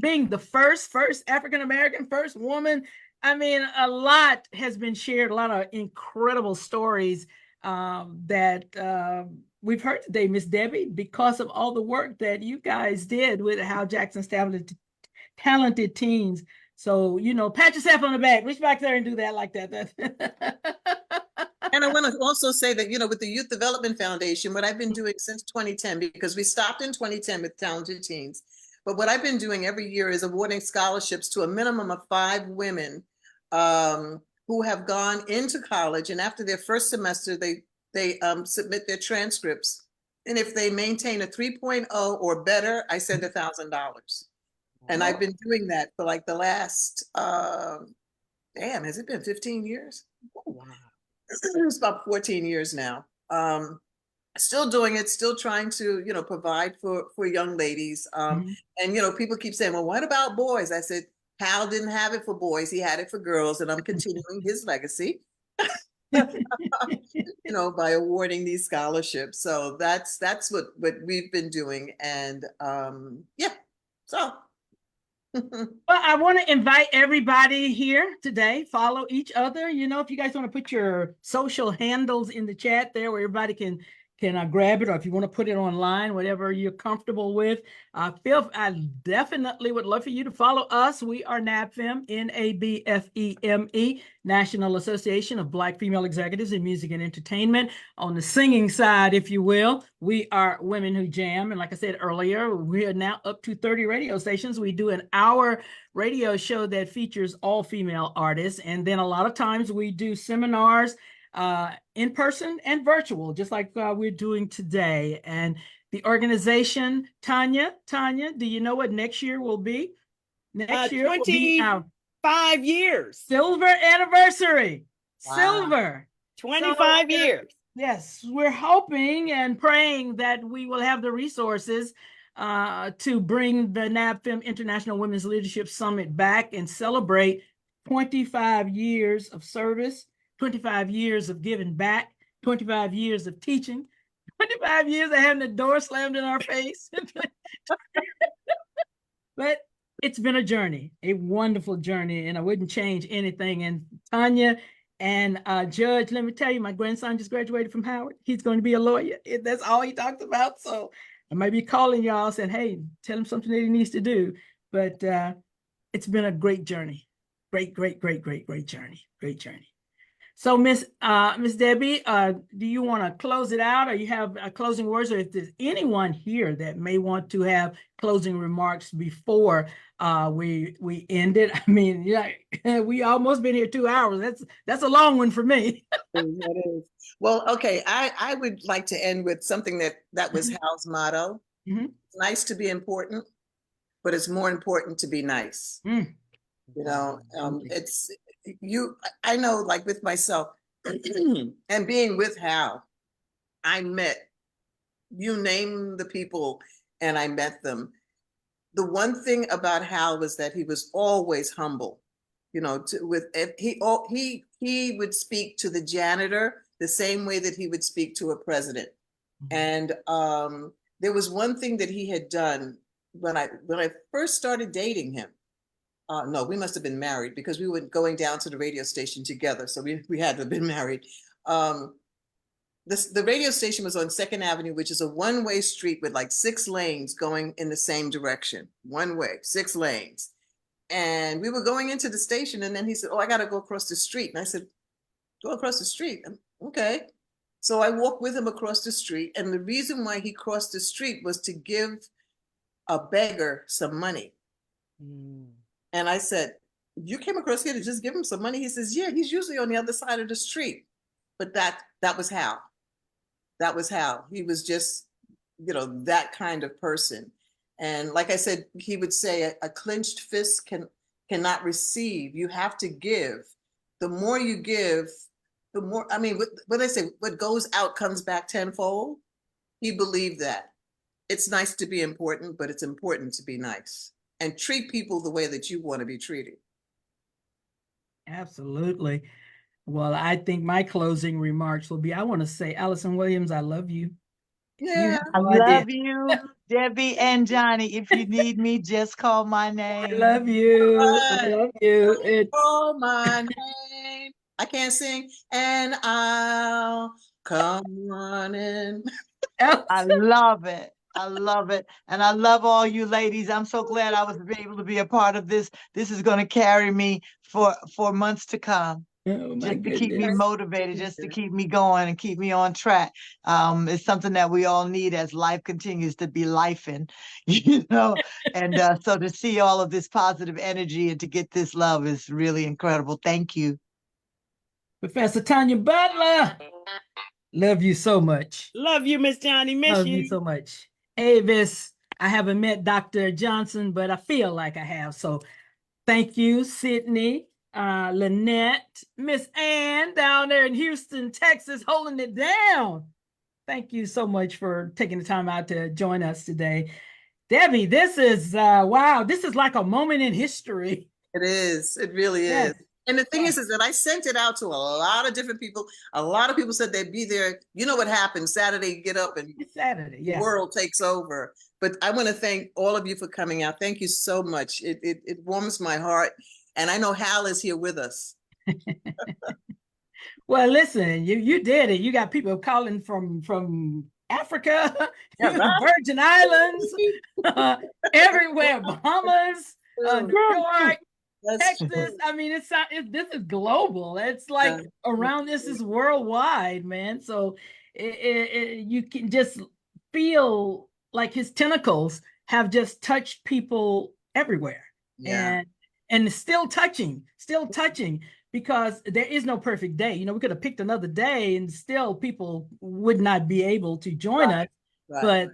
being the first African-American, first woman. I mean, a lot has been shared, a lot of incredible stories that we've heard today, Miss Debbie, because of all the work that you guys did with Hal Jackson's talented teens. So, you know, pat yourself on the back, reach back there and do that like that. And I want to also say that, you know, with the Youth Development Foundation, what I've been doing since 2010, because we stopped in 2010 with talented teens, but what I've been doing every year is awarding scholarships to a minimum of 5 women who have gone into college, and after their first semester, they submit their transcripts. And if they maintain a 3.0 or better, I send $1,000. And I've been doing that for like the last, damn, has it been 15 years? Wow. It's about 14 years now. Still doing it, still trying to, you know, provide for young ladies. And, you know, people keep saying, well, what about boys? I said, Hal didn't have it for boys. He had it for girls, and I'm continuing his legacy, you know, by awarding these scholarships. So that's what we've been doing. And yeah, so. Well, I want to invite everybody here today, follow each other. You know, if you guys want to put your social handles in the chat there where everybody can grab it, or if you want to put it online, whatever you're comfortable with. I definitely would love for you to follow us. We are NABFEM, NABFEME, National Association of Black Female Executives in Music and Entertainment. On the singing side, if you will, we are Women Who Jam. And like I said earlier, we are now up to 30 radio stations. We do an hour radio show that features all female artists. And then a lot of times we do seminars in person and virtual, just like we're doing today. And the organization, Tanya, do you know what next year will be? Next year will be our 5 years. Silver anniversary. Wow. Silver. 25 years. Yes, we're hoping and praying that we will have the resources to bring the NABFEM International Women's Leadership Summit back and celebrate 25 years of service, 25 years of giving back, 25 years of teaching, 25 years of having the door slammed in our face. But it's been a journey, a wonderful journey, and I wouldn't change anything. And Tanya and Judge, let me tell you, my grandson just graduated from Howard. He's going to be a lawyer. That's all he talked about. So I might be calling y'all saying, hey, tell him something that he needs to do. But it's been a great journey. Great journey. Great journey. So Miss Debbie, do you want to close it out, or you have closing words, or if there's anyone here that may want to have closing remarks before we end it? I mean, yeah, we almost been here 2 hours. That's a long one for me. That is. Well, okay, I would like to end with something that was Hal's motto. It's nice to be important, but it's more important to be nice. You know, I know, like with myself and being with Hal, I met, you name the people, and I met them. The one thing about Hal was that he was always humble. You know, he would speak to the janitor the same way that he would speak to a president. And there was one thing that he had done when I first started dating him. No, we must have been married, because we were going down to the radio station together. So we had to have been married. The radio station was on 2nd Avenue, which is a one-way street with like 6 lanes going in the same direction. One way, 6 lanes. And we were going into the station, and then he said, oh, I got to go across the street. And I said, go across the street? Okay. So I walked with him across the street. And the reason why he crossed the street was to give a beggar some money. And I said, you came across here to just give him some money? He says, yeah, he's usually on the other side of the street. But that was Hal. That was Hal. He was just, you know, that kind of person. And like I said, he would say a clenched fist cannot receive. You have to give. The more you give, the more, I mean, what they say, what goes out comes back tenfold. He believed that. It's nice to be important, but it's important to be nice and treat people the way that you want to be treated. Absolutely. Well, I think my closing remarks will be, I want to say, Allison Williams, I love you. Yeah, I love you, Debbie and Johnny. If you need me, just call my name. I love you. I love you. Call my name. I can't sing. And I'll come running. I love it. I love it. And I love all you ladies. I'm so glad I was able to be a part of this. This is going to carry me for months to come. Oh my Just to keep me goodness. motivated, just to keep me going and keep me on track. It's something that we all need as life continues to be lifing, you know. And so to see all of this positive energy and to get this love is really incredible. Thank you. Professor Tanya Butler, love you so much. Love you, Miss Johnny. Miss Love you. you so much. Avis, I haven't met Dr. Johnson, but I feel like I have. So thank you, Sydney, Lynette, Miss Ann down there in Houston, Texas, holding it down. Thank you so much for taking the time out to join us today. Debbie, this is, wow, this is like a moment in history. It is. It really Yes. is. And the thing is that I sent it out to a lot of different people. A lot of people said they'd be there. You know what happens? Saturday, you get up and It's Saturday, yeah. the world takes over. But I want to thank all of you for coming out. Thank you so much. It warms my heart. And I know Hal is here with us. Well, listen, you did it. You got people calling from Africa, Yeah, right. Virgin Islands, everywhere, Bahamas, New York, Texas. I mean, this is global. It's like around this is worldwide, man. So you can just feel like his tentacles have just touched people everywhere. Yeah. And it's still touching, because there is no perfect day. You know, we could have picked another day and still people would not be able to join us. But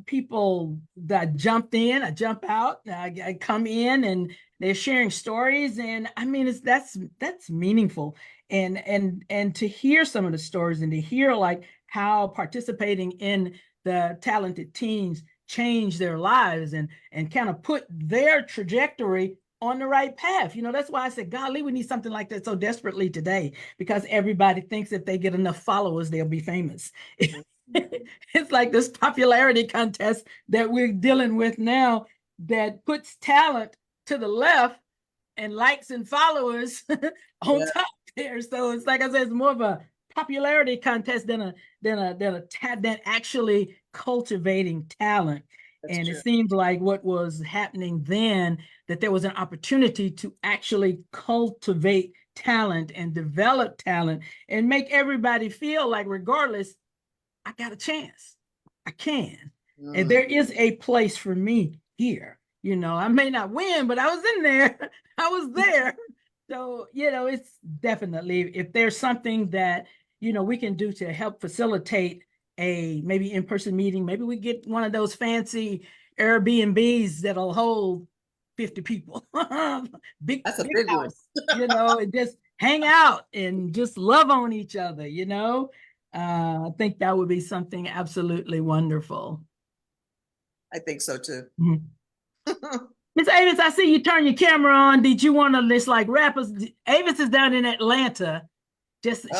people that jumped in, I jump out, I come in, and they're sharing stories. And I mean, that's meaningful. And to hear some of the stories and to hear like how participating in the talented teens change their lives and kind of put their trajectory on the right path. You know, that's why I said, golly, we need something like that so desperately today, because everybody thinks if they get enough followers, they'll be famous. It's like this popularity contest that we're dealing with now that puts talent to the left and likes and followers on top there. So it's like I said, it's more of a popularity contest than actually cultivating talent. And it seems like what was happening then, that there was an opportunity to actually cultivate talent and develop talent and make everybody feel like, regardless, I got a chance. I can. And there is a place for me here. You know, I may not win, but I was in there. I was there. So, you know, it's definitely, if there's something that, you know, we can do to help facilitate a maybe in-person meeting, maybe we get one of those fancy Airbnbs that'll hold 50 people. That's a big house, you know, and just hang out and just love on each other, you know. I think that would be something absolutely wonderful. I think so too. Miss Avis, I see you turn your camera on. Did you want to just like wrap us? Avis is down in Atlanta.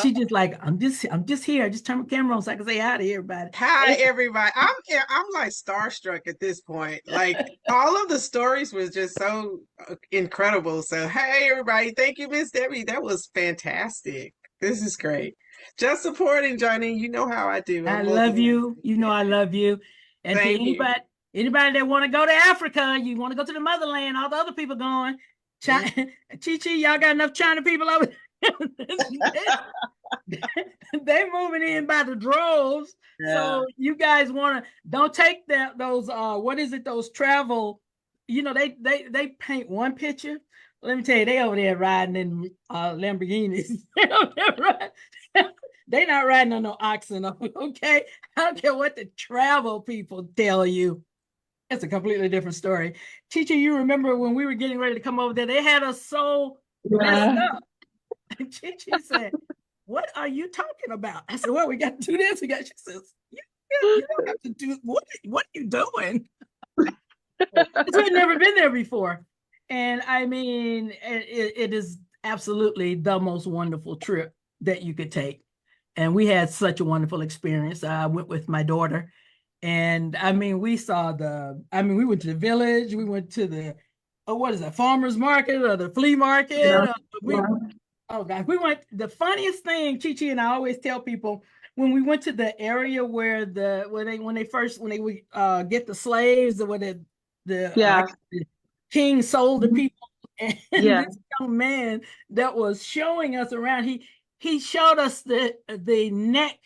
She just like, I'm just here. Just turn my camera on so I can say hi to everybody. Hi, everybody. I'm like starstruck at this point. Like all of the stories was just so incredible. So hey, everybody, thank you, Miss Debbie. That was fantastic. This is great. Just supporting, Johnny. You know how I do. I love you. You know I love you. And Thank to anybody that want to go to Africa, you want to go to the motherland, all the other people going. Chi, y'all got enough China people over they moving in by the droves. So you guys don't take those what is it, those travel, you know, they paint one picture. Let me tell you, they over there riding in Lamborghinis. They're not riding on no oxen, okay? I don't care what the travel people tell you. It's a completely different story. Teacher, you remember when we were getting ready to come over there, they had us so messed up. And Chichi said, what are you talking about? I said, well, we got to do this. She says, you don't have to do, what are you doing? We've never been there before. And I mean, it is absolutely the most wonderful trip that you could take. And we had such a wonderful experience. I went with my daughter. And I mean, we went to the village. We went to the, what is that, farmer's market or the flea market? Oh, God, we went, the funniest thing, Chi and I always tell people, when we went to the area where when they would get the slaves, or when Yeah. the king sold the people, and Yeah. this young man that was showing us around, he showed us the neck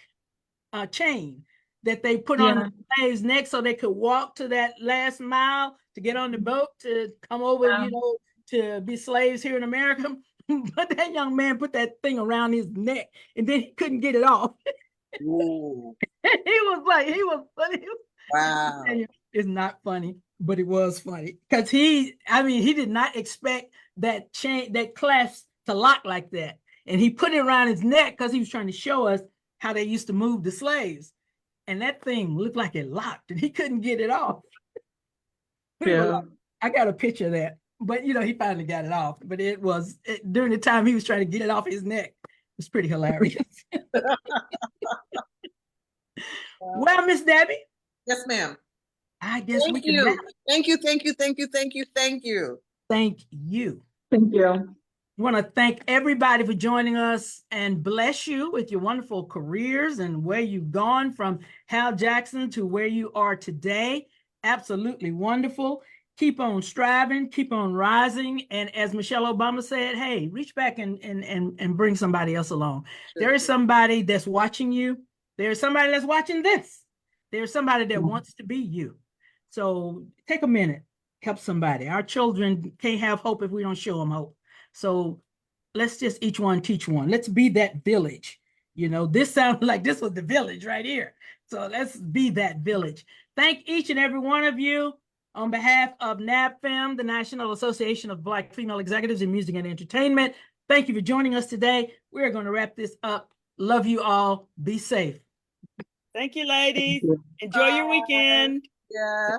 chain that they put on Yeah. the slaves' neck so they could walk to that last mile to get on the boat to come over, Yeah. to be slaves here in America. But that young man put that thing around his neck, and then he couldn't get it off. Ooh, He was funny. wow. It's not funny, but it was funny because he did not expect that chain, that clasp to lock like that. And he put it around his neck because he was trying to show us how they used to move the slaves. And that thing looked like it locked and he couldn't get it off. Yeah. I got a picture of that, but he finally got it off. But during the time he was trying to get it off his neck. It was pretty hilarious. Well, Miss Debbie. Yes, ma'am. I guess we Thank can you. wrap. Thank you. Thank you. Thank you. Thank you. Thank you. Thank you. Thank you. I want to thank everybody for joining us and bless you with your wonderful careers and where you've gone from Hal Jackson to where you are today. Absolutely wonderful. Keep on striving, keep on rising. And as Michelle Obama said, hey, reach back and bring somebody else along. There is somebody that's watching you. There's somebody that's watching this. There's somebody that wants to be you. So take a minute, help somebody. Our children can't have hope if we don't show them hope. So let's just each one teach one. Let's be that village. This sounds like this was the village right here. So let's be that village. Thank each and every one of you on behalf of NABFEM, the National Association of Black Female Executives in Music and Entertainment. Thank you for joining us today. We're going to wrap this up. Love you all. Be safe. Thank you, ladies. Enjoy your weekend. Yeah.